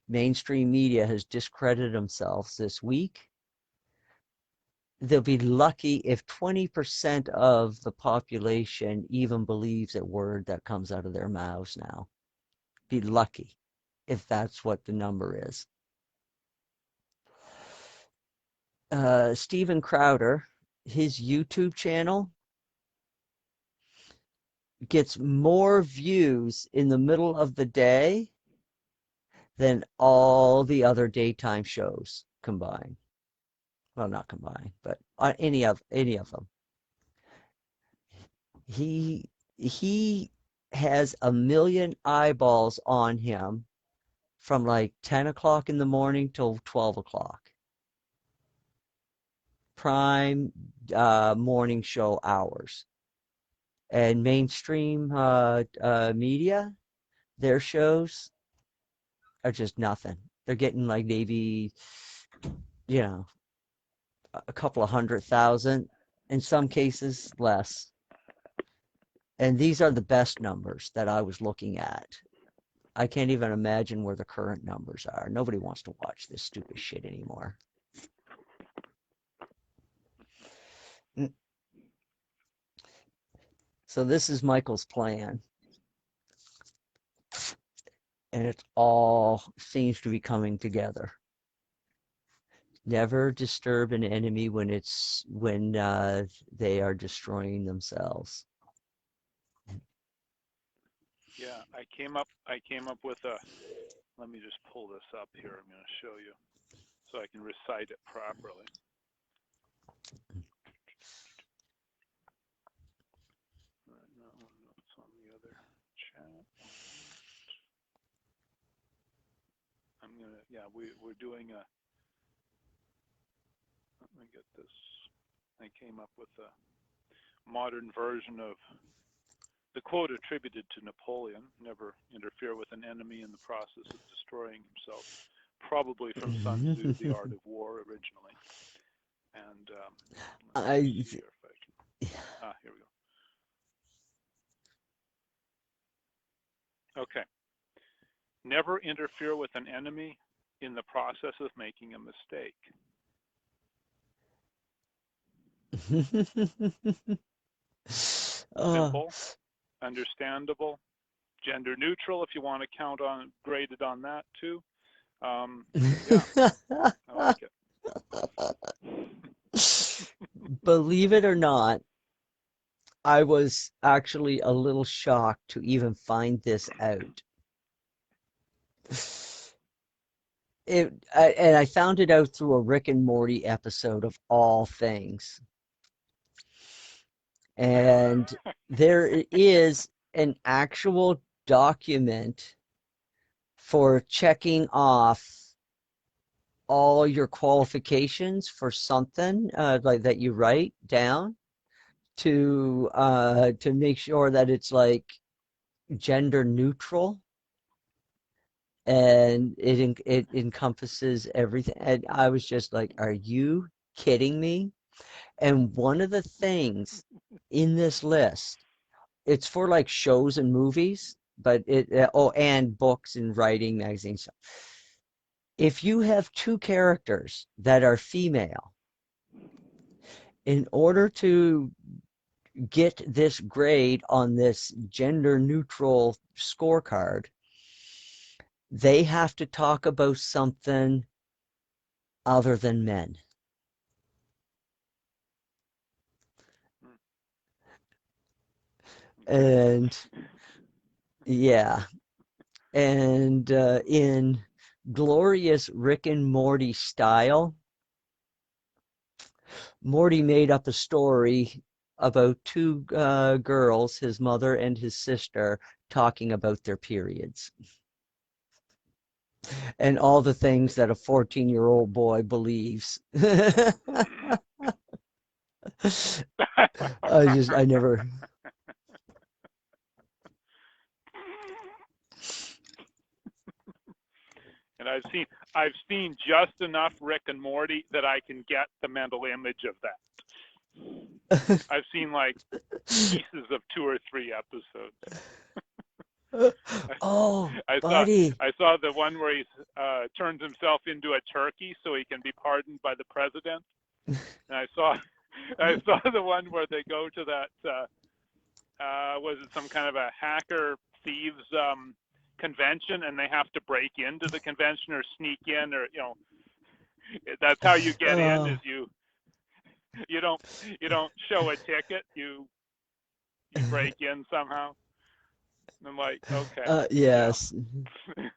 mainstream media has discredited themselves this week. They'll be lucky if 20% of the population even believes a word that comes out of their mouths now. Be lucky if that's what the number is. Steven Crowder, his YouTube channel gets more views in the middle of the day than all the other daytime shows combined. Well, not combined, but any of them. He has 1 million eyeballs on him from like 10 o'clock in the morning till 12 o'clock. Prime morning show hours. And mainstream media, their shows are just nothing. They're getting like maybe, a couple of 100,000, in some cases less. And these are the best numbers that I was looking at. I can't even imagine where the current numbers are. Nobody wants to watch this stupid shit anymore. So this is Michael's plan. And it all seems to be coming together. Never disturb an enemy when they are destroying themselves. Yeah, I came up with a, let me just pull this up here. I'm going to show you so I can recite it properly. No, it's on the other chat. I'm going to, yeah, we're doing a, let me get this. I came up with a modern version of the quote attributed to Napoleon: "Never interfere with an enemy in the process of destroying himself." Probably from Sun Tzu, The Art of War, originally. And let's see here if I can. Here we go. Okay. Never interfere with an enemy in the process of making a mistake. Simple, understandable, gender neutral if you want to count on, graded on that too. Yeah, I like it. Believe it or not, I was actually a little shocked to even find this out. And I found it out through a Rick and Morty episode of all things. And there is an actual document for checking off all your qualifications for something like that you write down to make sure that it's like gender neutral, and it encompasses everything. And I was just like, are you kidding me? And one of the things in this list, it's for like shows and movies, but and books and writing, magazines. If you have two characters that are female, in order to get this grade on this gender neutral scorecard, they have to talk about something other than men. And yeah, and in glorious Rick and Morty style, Morty made up a story about two girls, his mother and his sister, talking about their periods and all the things that a 14-year-old boy believes. I never. And I've seen just enough Rick and Morty that I can get the mental image of that. I've seen like pieces of 2 or 3 episodes. Oh, buddy. I saw the one where he turns himself into a turkey so he can be pardoned by the president. And I saw the one where they go to that was it some kind of a hacker thieves convention, and they have to break into the convention or sneak in, or that's how you get in, is you don't show a ticket, you break in somehow. And I'm like, okay. Yes. Yeah.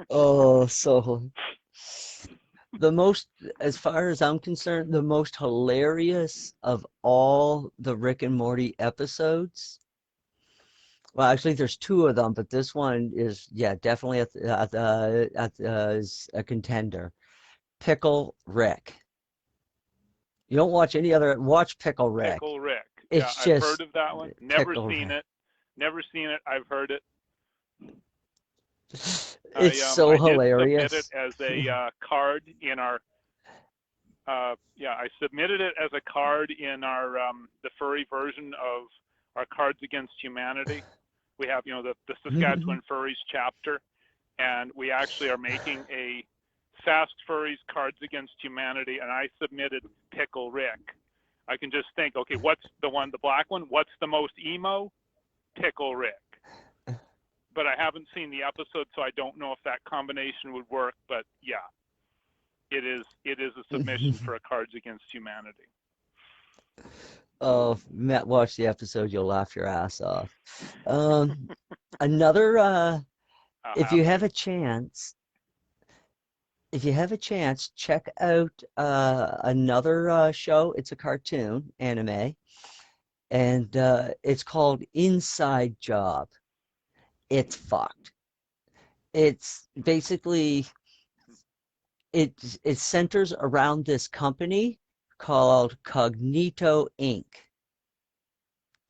Oh, so as far as I'm concerned, the most hilarious of all the Rick and Morty episodes. Well, actually, there's 2 of them, but this one is, definitely is a contender. Pickle Rick. You don't watch any other. Watch Pickle Rick. Pickle Rick. It's I've just heard of that one. Never seen Rick. it. Never seen it. I've heard it. It's so hilarious. I did submit it as a card in our. I submitted it as a card in our the furry version of our Cards Against Humanity. We have the Saskatchewan Furries chapter, and we actually are making a Fast Furries Cards Against Humanity, and I submitted Pickle Rick. I can just think, okay, what's the black one? What's the most emo? Pickle Rick. But I haven't seen the episode, so I don't know if that combination would work. But yeah, it is a submission for a Cards Against Humanity. Oh, Matt, watch the episode. You'll laugh your ass off. Another, if you have a chance, check out another show. It's a cartoon anime, and it's called Inside Job. It's fucked. It's basically it centers around this company called Cognito Inc.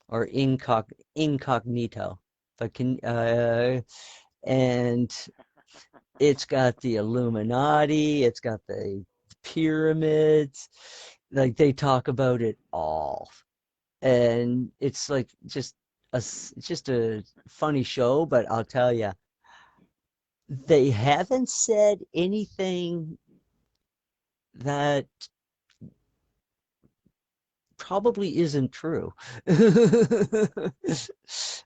or Incognito. And it's got the Illuminati, it's got the pyramids, like they talk about it all. And it's like just a funny show, but I'll tell you, they haven't said anything that probably isn't true.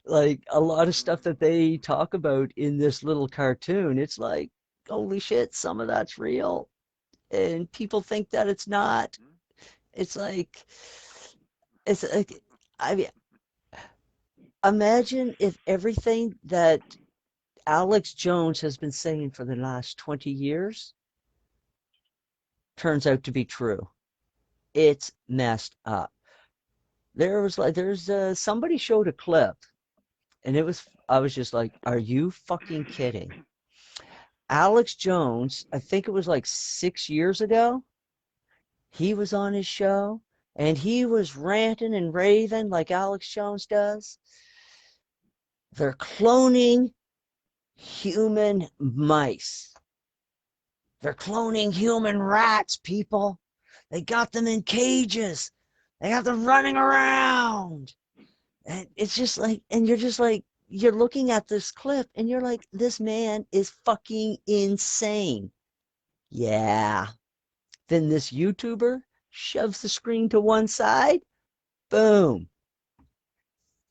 Like a lot of stuff that they talk about in this little cartoon, it's like, holy shit, some of that's real. And people think that it's not. It's like, I mean, imagine if everything that Alex Jones has been saying for the last 20 years turns out to be true. It's messed up. Somebody showed a clip, and I was just like, are you fucking kidding? Alex Jones, I think it was like 6 years ago, he was on his show, and he was ranting and raving like Alex Jones does. They're cloning human mice. They're cloning human rats, people. They got them in cages. They got them running around. And it's just like, and you're just like, you're looking at this clip and you're like, this man is fucking insane. Yeah. Then this YouTuber shoves the screen to one side, boom.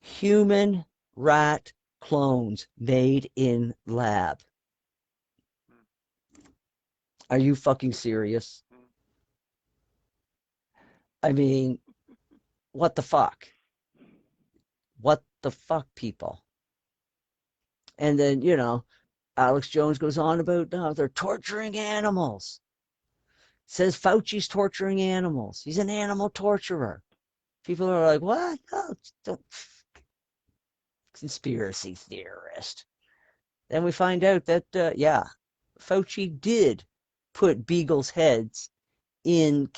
Human rat clones made in lab. Are you fucking serious? I mean, what the fuck? What the fuck, people? And then, Alex Jones goes on about, no, they're torturing animals. Says Fauci's torturing animals. He's an animal torturer. People are like, what? Oh, don't. Conspiracy theorist. Then we find out that, Fauci did put beagles' heads in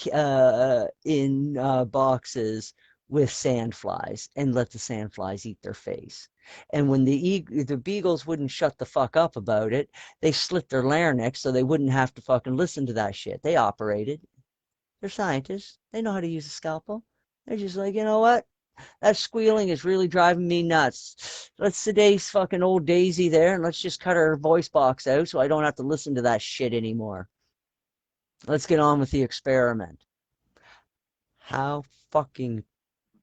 boxes with sandflies and let the sandflies eat their face. And when the beagles wouldn't shut the fuck up about it, they slit their larynx so they wouldn't have to fucking listen to that shit. They operated. They're scientists. They know how to use a scalpel. They're just like, you know what? That squealing is really driving me nuts. Let's sedate fucking old Daisy there and let's just cut her voice box out so I don't have to listen to that shit anymore. Let's get on with the experiment. How fucking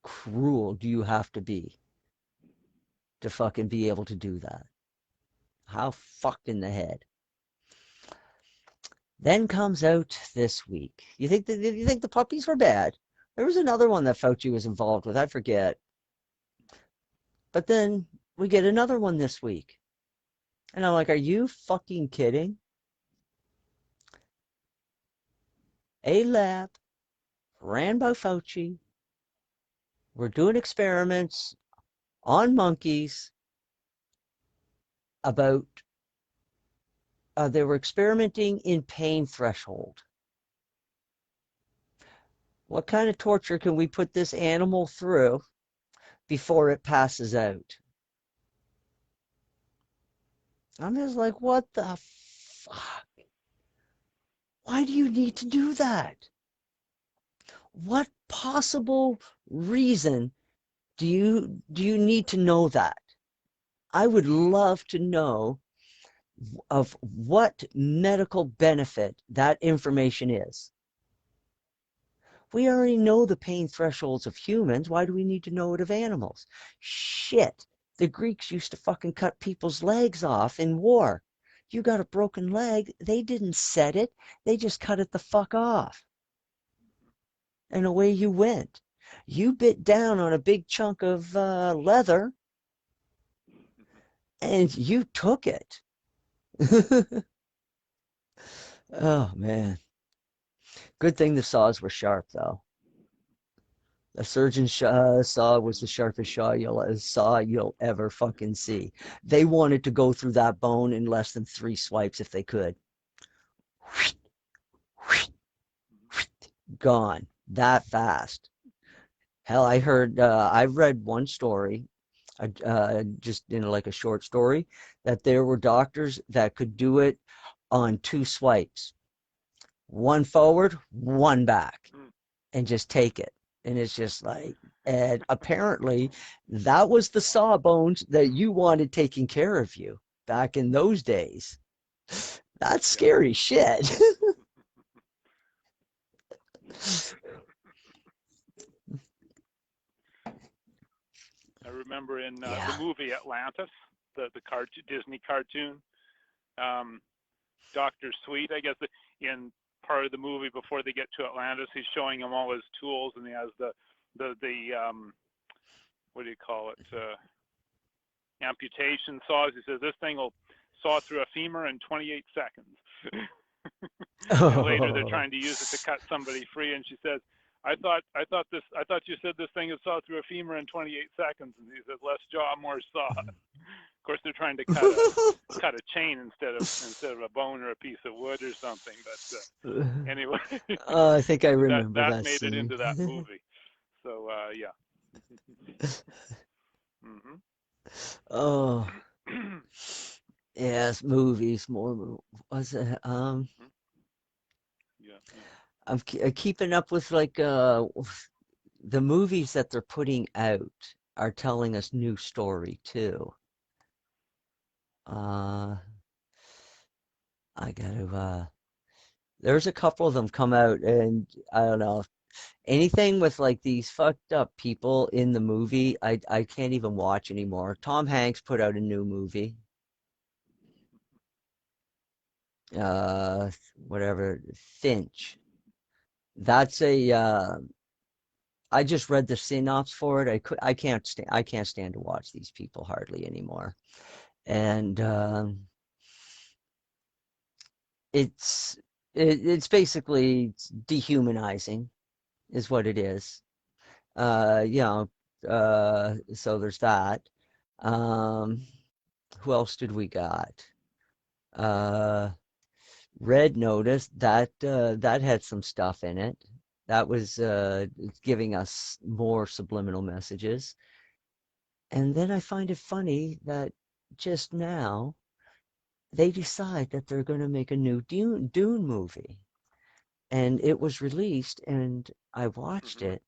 cruel do you have to be to fucking be able to do that? How fucked in the head? Then comes out this week. You think the puppies were bad? There was another one that Fauci was involved with. I forget. But then we get another one this week. And I'm like, are you fucking kidding? A lab ran by Fauci. We're doing experiments on monkeys about, they were experimenting in pain threshold. What kind of torture can we put this animal through before it passes out? I'm just like, what the fuck? Why do you need to do that? What possible reason do you need to know that? I would love to know of what medical benefit that information is. We already know the pain thresholds of humans. Why do we need to know it of animals? Shit. The Greeks used to fucking cut people's legs off in war. You got a broken leg, they didn't set it. They just cut it the fuck off. And away you went. You bit down on a big chunk of leather and you took it. Oh, man. Good thing the saws were sharp, though. The surgeon's saw was the sharpest saw you'll ever fucking see. They wanted to go through that bone in less than 3 swipes if they could. Gone. That fast. Hell, I read one story, just in like a short story, that there were doctors that could do it on 2 swipes. One forward, one back, and just take it. And it's just like, and apparently that was the sawbones that you wanted taking care of you back in those days. That's scary shit. I remember in the movie Atlantis, the Disney cartoon, Dr. Sweet, I guess, in part of the movie before they get to Atlantis, he's showing him all his tools, and he has the what do you call it, amputation saws. He says this thing will saw through a femur in 28 seconds. And later they're trying to use it to cut somebody free, and she says, I thought you said this thing would saw through a femur in 28 seconds, and he says less jaw, more saw. Of course, they're trying to cut a chain instead of a bone or a piece of wood or something. But anyway, I think I remember that made scene. it into that movie. So yeah. Oh, yes, movies. More was it? Yeah. I'm keeping up with like the movies that they're putting out are telling us new story too. I gotta there's a couple of them come out, and I don't know, anything with like these fucked up people in the movie, I can't even watch anymore. Tom Hanks put out a new movie. Whatever, Finch. That's a I just read the synopsis for it. I can't stand to watch these people hardly anymore. And it's it's basically dehumanizing is what it is. You know, so there's that. Um, who else did we got? Uh, Red Notice that had some stuff in it. That was giving us more subliminal messages. And then I find it funny that just now they decide that they're going to make a new Dune movie. And it was released and I watched it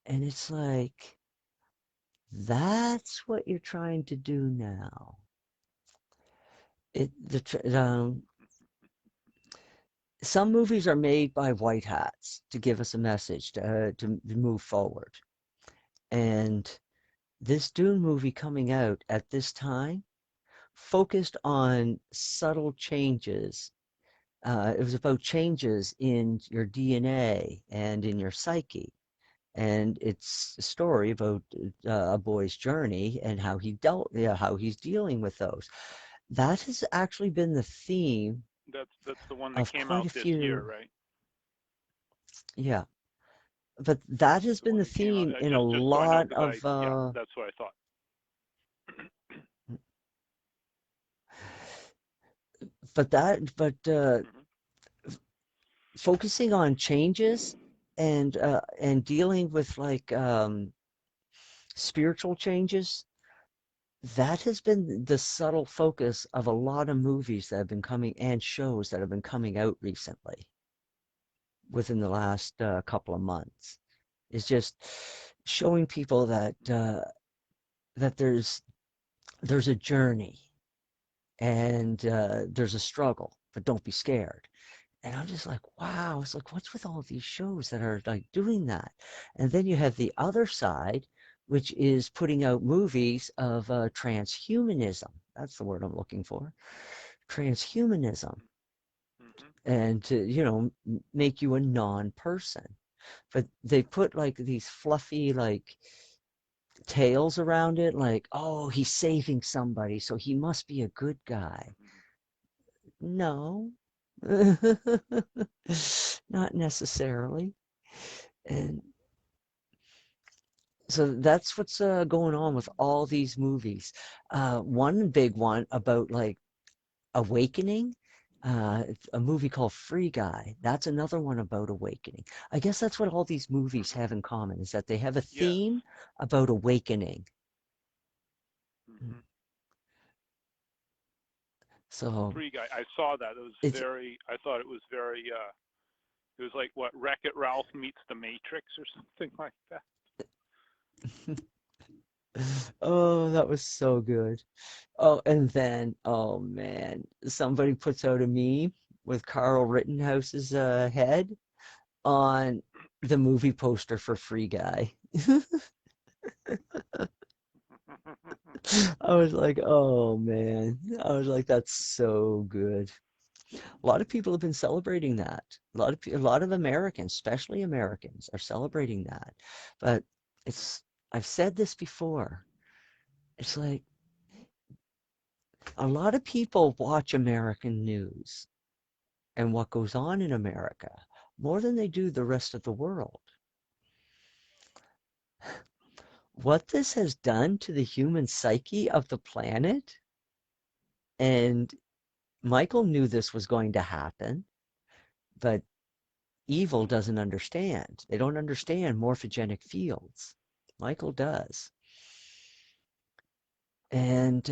and it's like, that's what you're trying to do now. Some movies are made by white hats to give us a message to move forward. And this Dune movie coming out at this time focused on subtle changes. It was about changes in your DNA and in your psyche. And it's a story about a boy's journey and how how he's dealing with those. That has actually been the theme That's the one that of came quite out a this few. year, right? Yeah, but that has The been one the that came out theme in a just so I know, lot because of yeah, that's what I thought. but Mm-hmm. focusing on changes and dealing with like spiritual changes, that has been the subtle focus of a lot of movies that have been coming and shows that have been coming out recently within the last couple of months. Is just showing people that that there's a journey and there's a struggle, but don't be scared. And I'm just like, wow, it's like, what's with all of these shows that are like doing that? And then you have the other side, which is putting out movies of transhumanism. That's the word I'm looking for. Transhumanism. Mm-hmm. And to, make you a non-person. But they put like these fluffy, like, tales around it, like, oh, he's saving somebody, so he must be a good guy. No, not necessarily. And so that's what's going on with all these movies. One big one about like awakening, a movie called Free Guy. That's another one about awakening. I guess that's what all these movies Mm-hmm. have in common is that they have a Yes. theme about awakening. Mm-hmm. So Free Guy. I saw that. It was it's very. I thought it was very. It was like what Wreck-It Ralph meets the Matrix or something like that. oh, that was so good. Oh, and then, oh man, somebody puts out a meme with Carl Rittenhouse's head on the movie poster for Free Guy. I was like, oh man. I was like, that's so good. A lot of people have been celebrating that. A lot of Americans, especially Americans, are celebrating that. But it's I've said this before. It's like a lot of people watch American news and what goes on in America more than they do the rest of the world. What this has done to the human psyche of the planet, and Michael knew this was going to happen, but evil doesn't understand. They don't understand morphogenic fields. Michael does. And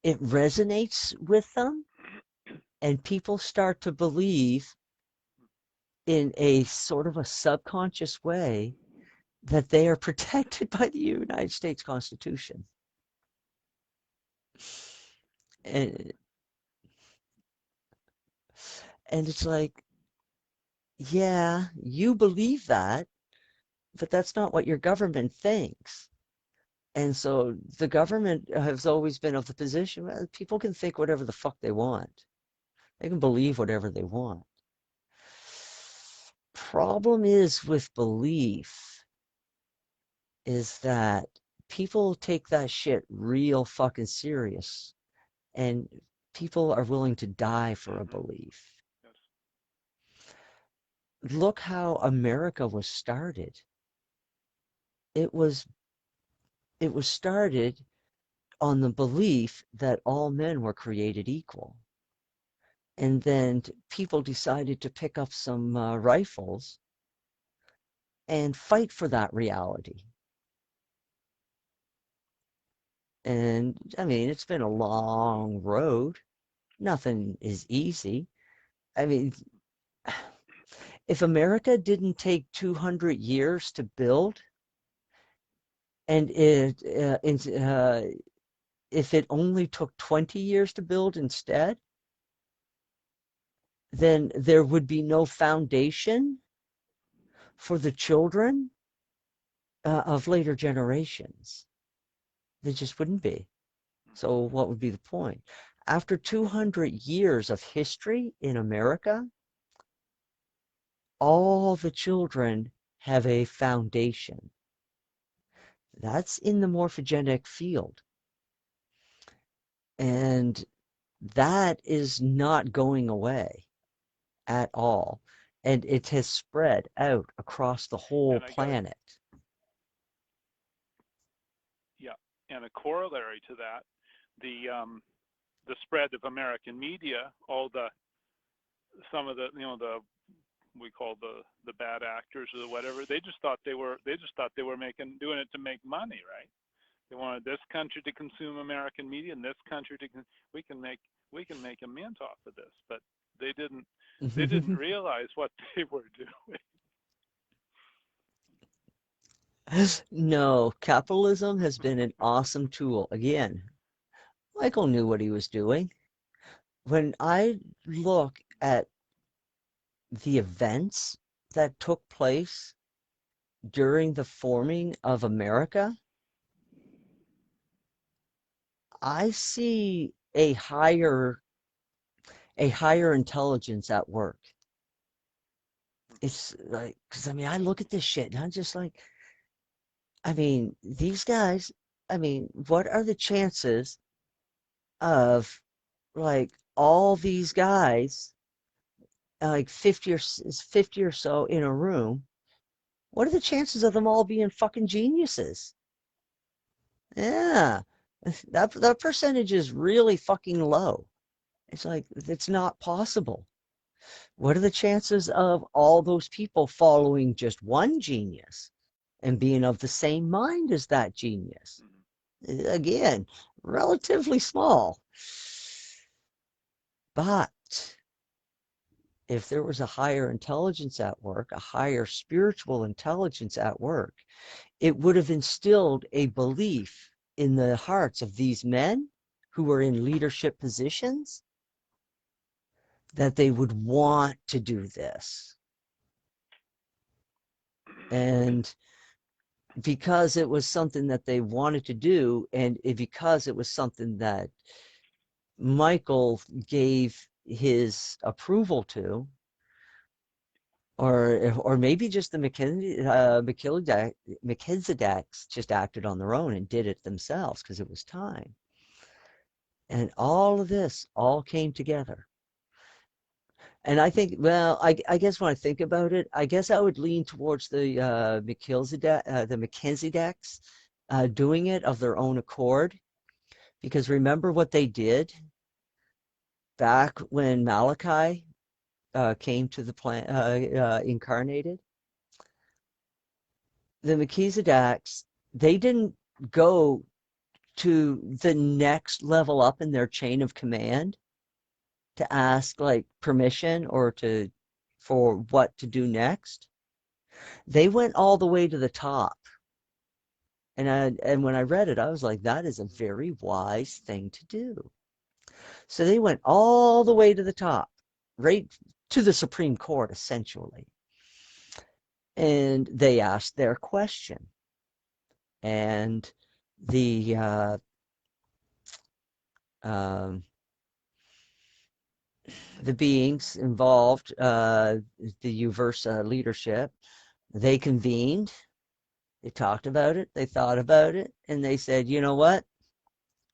it resonates with them, and people start to believe in a sort of a subconscious way that they are protected by the United States Constitution. And, and it's like, yeah, you believe that, but that's not what your government thinks. And so the government has always been of the position, well, people can think whatever the fuck they want. They can believe whatever they want. Problem is with belief is that people take that shit real fucking serious, and people are willing to die for a belief. Yes. Look how America was started. It was started on the belief that all men were created equal. And then people decided to pick up some rifles and fight for that reality. And I mean, it's been a long road. Nothing is easy. I mean, if America didn't take 200 years to build, and if it only took 20 years to build instead, then there would be no foundation for the children of later generations. There just wouldn't be. So what would be the point? After 200 years of history in America, all the children have a foundation. That's in the morphogenic field. And that is not going away at all. And it has spread out across the whole planet. Yeah, and a corollary to that, the spread of American media, some of the we call the bad actors or whatever, they just thought they were doing it to make money, right? They wanted this country to consume American media and this country we can make a mint off of this, but they didn't realize what they were doing. No, capitalism has been an awesome tool. Again, Michael knew what he was doing. When I look at the events that took place during the forming of America, I see a higher intelligence at work. It's like, because I mean, I look at this shit and I'm just like, I mean, these guys, I mean, what are the chances of like all these guys, like 50 or so in a room? What are the chances of them all being fucking geniuses? Yeah, that percentage is really fucking low. It's like, it's not possible. What are the chances of all those people following just one genius and being of the same mind as that genius? Again, relatively small. But if there was a higher intelligence at work, a higher spiritual intelligence at work, it would have instilled a belief in the hearts of these men who were in leadership positions that they would want to do this. And because it was something that they wanted to do, and because it was something that Michael gave his approval to, or maybe just the Melchizedeks just acted on their own and did it themselves because it was time. And all of this all came together. And I think, well, I guess when I think about it, I guess I would lean towards the Melchizedeks doing it of their own accord. Because remember what they did back when Malachi came to the planet, incarnated? The Melchizedeks, they didn't go to the next level up in their chain of command to ask like permission or for what to do next. They went all the way to the top. And when I read it, I was like, that is a very wise thing to do. So they went all the way to the top, right to the Supreme Court, essentially. and they asked their question. And the beings involved, the Uversa leadership, they convened, they talked about it, they thought about it, and they said, you know what?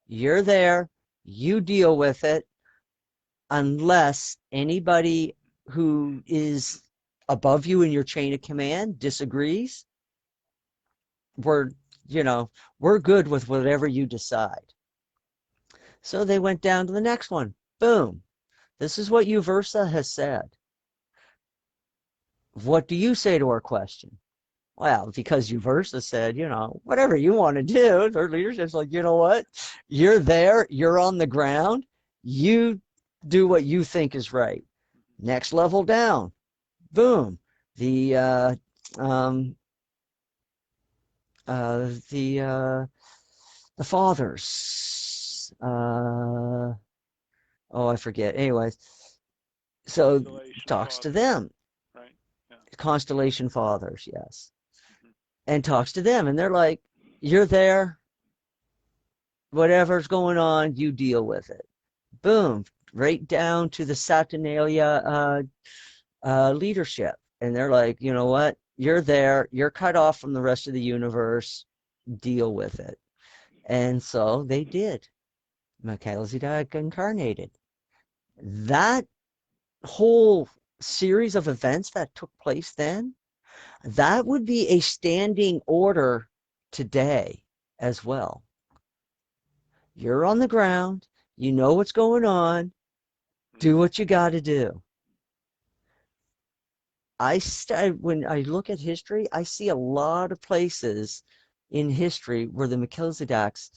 You're there, you deal with it, unless anybody who is above you in your chain of command disagrees. We're, we're good with whatever you decide. So they went down to the next one. Boom. This is what Uversa has said. What do you say to our question? Well, because Uversa said, whatever you want to do, their leadership's like, you know what? You're there, you're on the ground, you do what you think is right. Next level down. Boom. The fathers. I forget. Anyways, so Constellation talks to Fathers, them. right? Yeah. Constellation fathers, yes. Mhm. And talks to them, and they're like, you're there, whatever's going on, you deal with it. Boom, right down to the Saturnalia leadership. And they're like, you know what? You're there, you're cut off from the rest of the universe, deal with it. And so they did. Melchizedek incarnated. That whole series of events that took place then, that would be a standing order today as well. You're on the ground, you know what's going on, do what you got to do. When I look at history, I see a lot of places in history where the Melchizedeks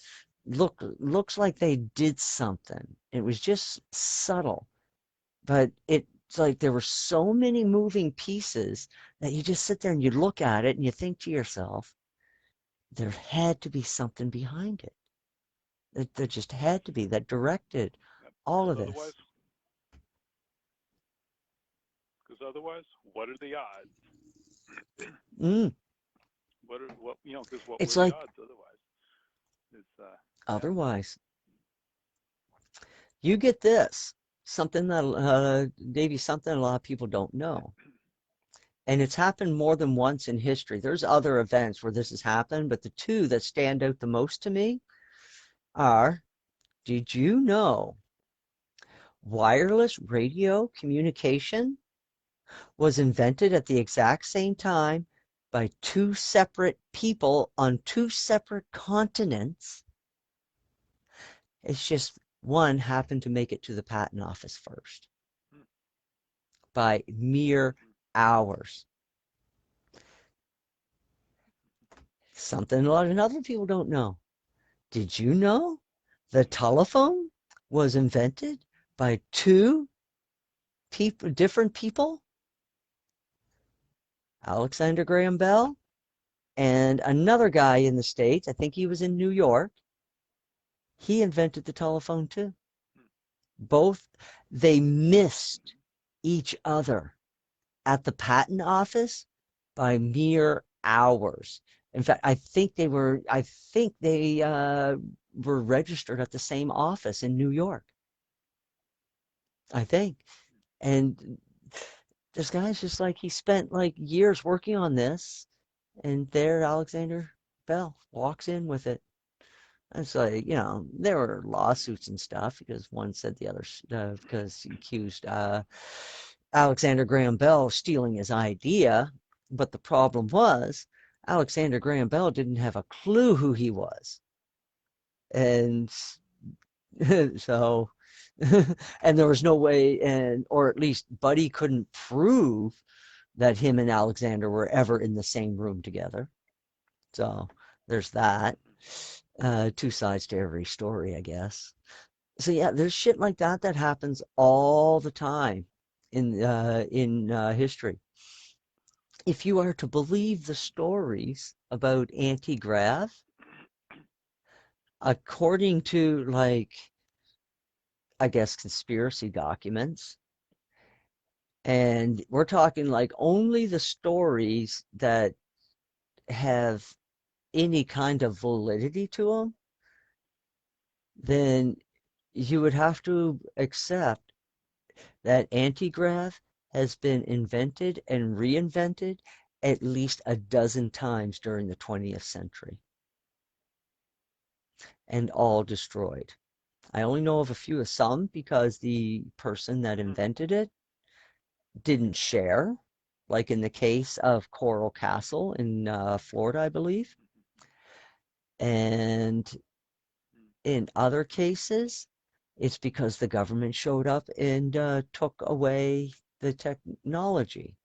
looks like they did something. It was just subtle, but it's like there were so many moving pieces that you just sit there and you look at it and you think to yourself, there had to be something behind it. There just had to be that directed all of this. Because otherwise, what are the odds? Mm. Because what It's were the like odds otherwise? otherwise. You get this, something that maybe something a lot of people don't know. And it's happened more than once in history. There's other events where this has happened, but the two that stand out the most to me are, did you know wireless radio communication was invented at the exact same time by two separate people on two separate continents? It's just one happened to make it to the patent office first by mere hours. Something a lot of other people don't know. Did you know the telephone was invented by two different people? Alexander Graham Bell and another guy in the States, I think he was in New York. He invented the telephone too. Both, they missed each other at the patent office by mere hours. In fact, I think they were registered at the same office in New York. I think. And this guy's just like, he spent like years working on this, and there Alexander Bell walks in with it. It's like, there were lawsuits and stuff because one said the other, because he accused Alexander Graham Bell of stealing his idea. But the problem was, Alexander Graham Bell didn't have a clue who he was. And so, and there was no way, or at least Buddy couldn't prove that him and Alexander were ever in the same room together. So there's that. Two sides to every story, I guess. So yeah, there's shit like that that happens all the time in history. If you are to believe the stories about anti-grav, according to, like, I guess, conspiracy documents, And we're talking like only the stories that have any kind of validity to them, then you would have to accept that antigrav has been invented and reinvented at least a dozen times during the 20th century and all destroyed. I only know of some because the person that invented it didn't share, like in the case of Coral Castle in Florida, I believe. And in other cases, it's because the government showed up and took away the technology.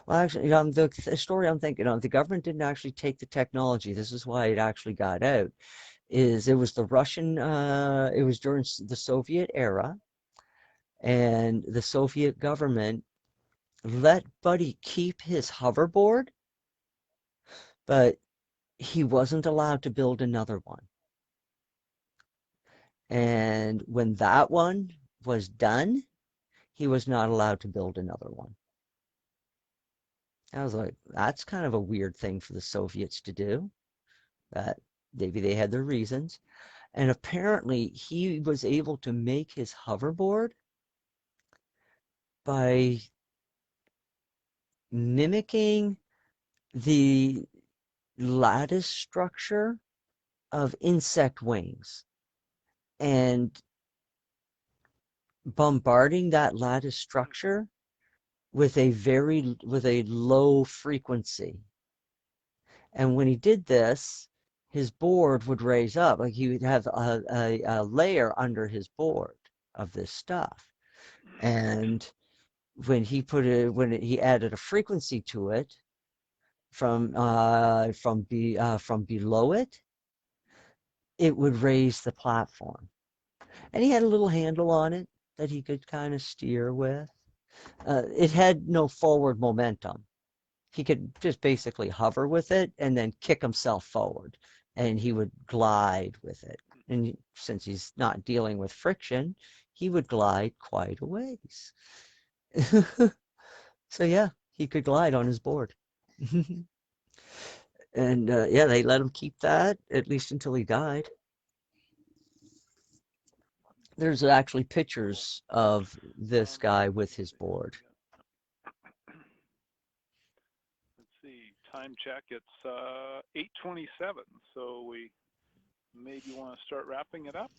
Well, actually, the story I'm thinking of, the government didn't actually take the technology. This is why it actually got out. It was the Russian, it was during the Soviet era, and the Soviet government let Buddy keep his hoverboard, but he wasn't allowed to build another one. And when that one was done, he was not allowed to build another one. I was like, that's kind of a weird thing for the Soviets to do. But maybe they had their reasons. And apparently he was able to make his hoverboard by mimicking the lattice structure of insect wings and bombarding that lattice structure with a low frequency. And when he did this, his board would raise up, like he would have a layer under his board of this stuff. And when he added a frequency to it from below it, it would raise the platform. And he had a little handle on it that he could kind of steer with. It had no forward momentum. He could just basically hover with it and then kick himself forward, and he would glide with it. And since he's not dealing with friction, he would glide quite a ways. So yeah, he could glide on his board. And yeah, they let him keep that at least until he died. There's actually pictures of this guy with his board. Let's see, time check. It's 8:27, so we maybe want to start wrapping it up.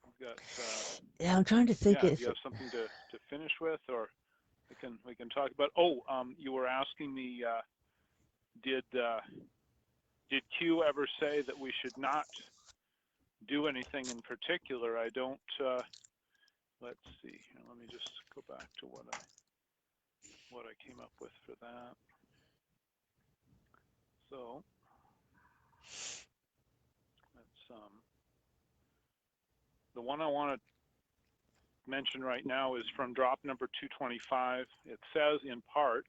We've got. Yeah, I'm trying to think if you have something to finish with, or we can talk about. Oh, you were asking me, did Q ever say that we should not do anything in particular? I don't. Let's see. Let me just go back to what I came up with for that. So let's the one I want to mention right now is from drop number 225. It says in part,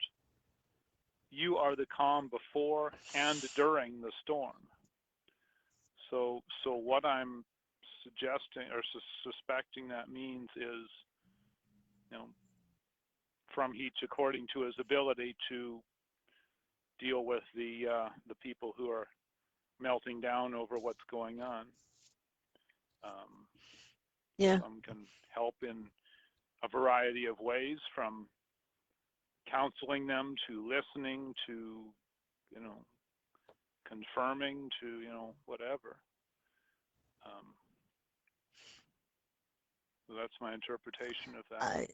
"You are the calm before and during the storm." So what I'm suggesting or suspecting that means is, from each according to his ability to deal with the people who are melting down over what's going on. yeah, Some can help in a variety of ways, from counseling them to listening to, confirming to, whatever. So that's my interpretation of that.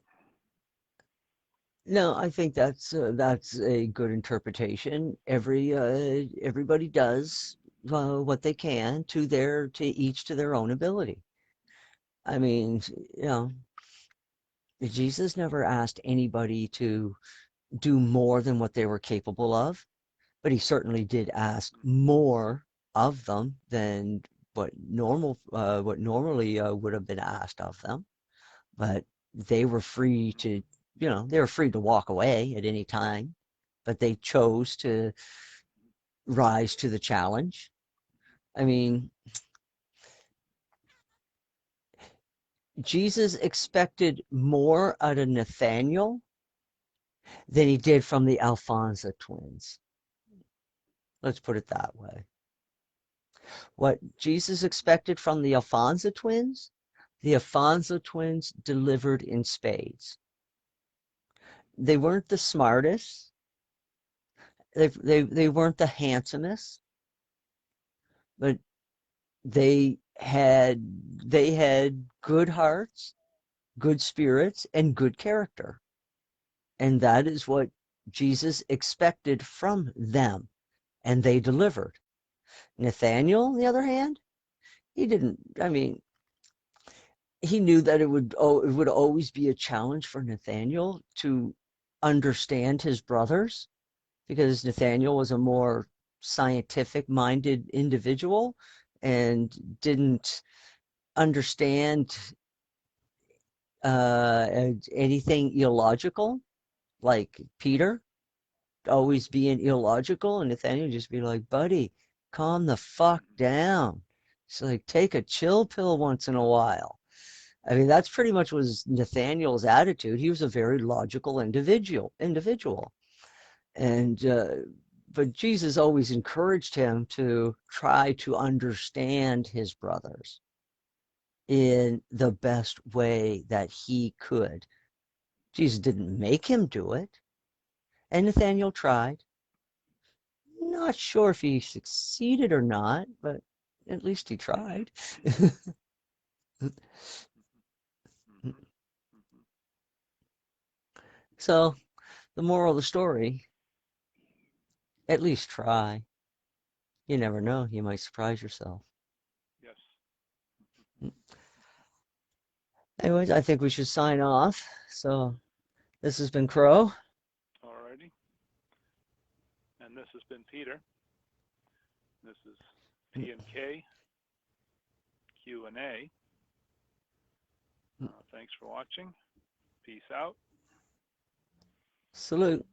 No, I think that's a good interpretation. Everybody does what they can to their own ability. I mean, Jesus never asked anybody to do more than what they were capable of, but he certainly did ask more of them than what normally would have been asked of them. But they were free to, walk away at any time, but they chose to rise to the challenge. I mean, Jesus expected more out of Nathaniel than he did from the Alfonso twins. Let's put it that way. What Jesus expected from the Alfonso twins delivered in spades. They weren't the smartest. They weren't the handsomest, but they had good hearts, good spirits, and good character. And that is what Jesus expected from them, and they delivered. Nathaniel, on the other hand, he didn't. I mean, he knew that it would always be a challenge for Nathaniel to understand his brothers, because Nathaniel was a more scientific-minded individual and didn't understand anything illogical, like Peter always being illogical, and Nathaniel just be like, buddy, calm the fuck down. It's like, take a chill pill once in a while. I mean, that's pretty much was Nathaniel's attitude. He was a very logical individual. And but Jesus always encouraged him to try to understand his brothers in the best way that he could. Jesus didn't make him do it, and Nathaniel tried. Not sure if he succeeded or not, but at least he tried. So, the moral of the story, at least try. You never know, you might surprise yourself. Yes. Anyways, I think we should sign off. So, this has been Crow. Alrighty. And this has been Peter. This is P&K Q&A. Thanks for watching. Peace out. Salute.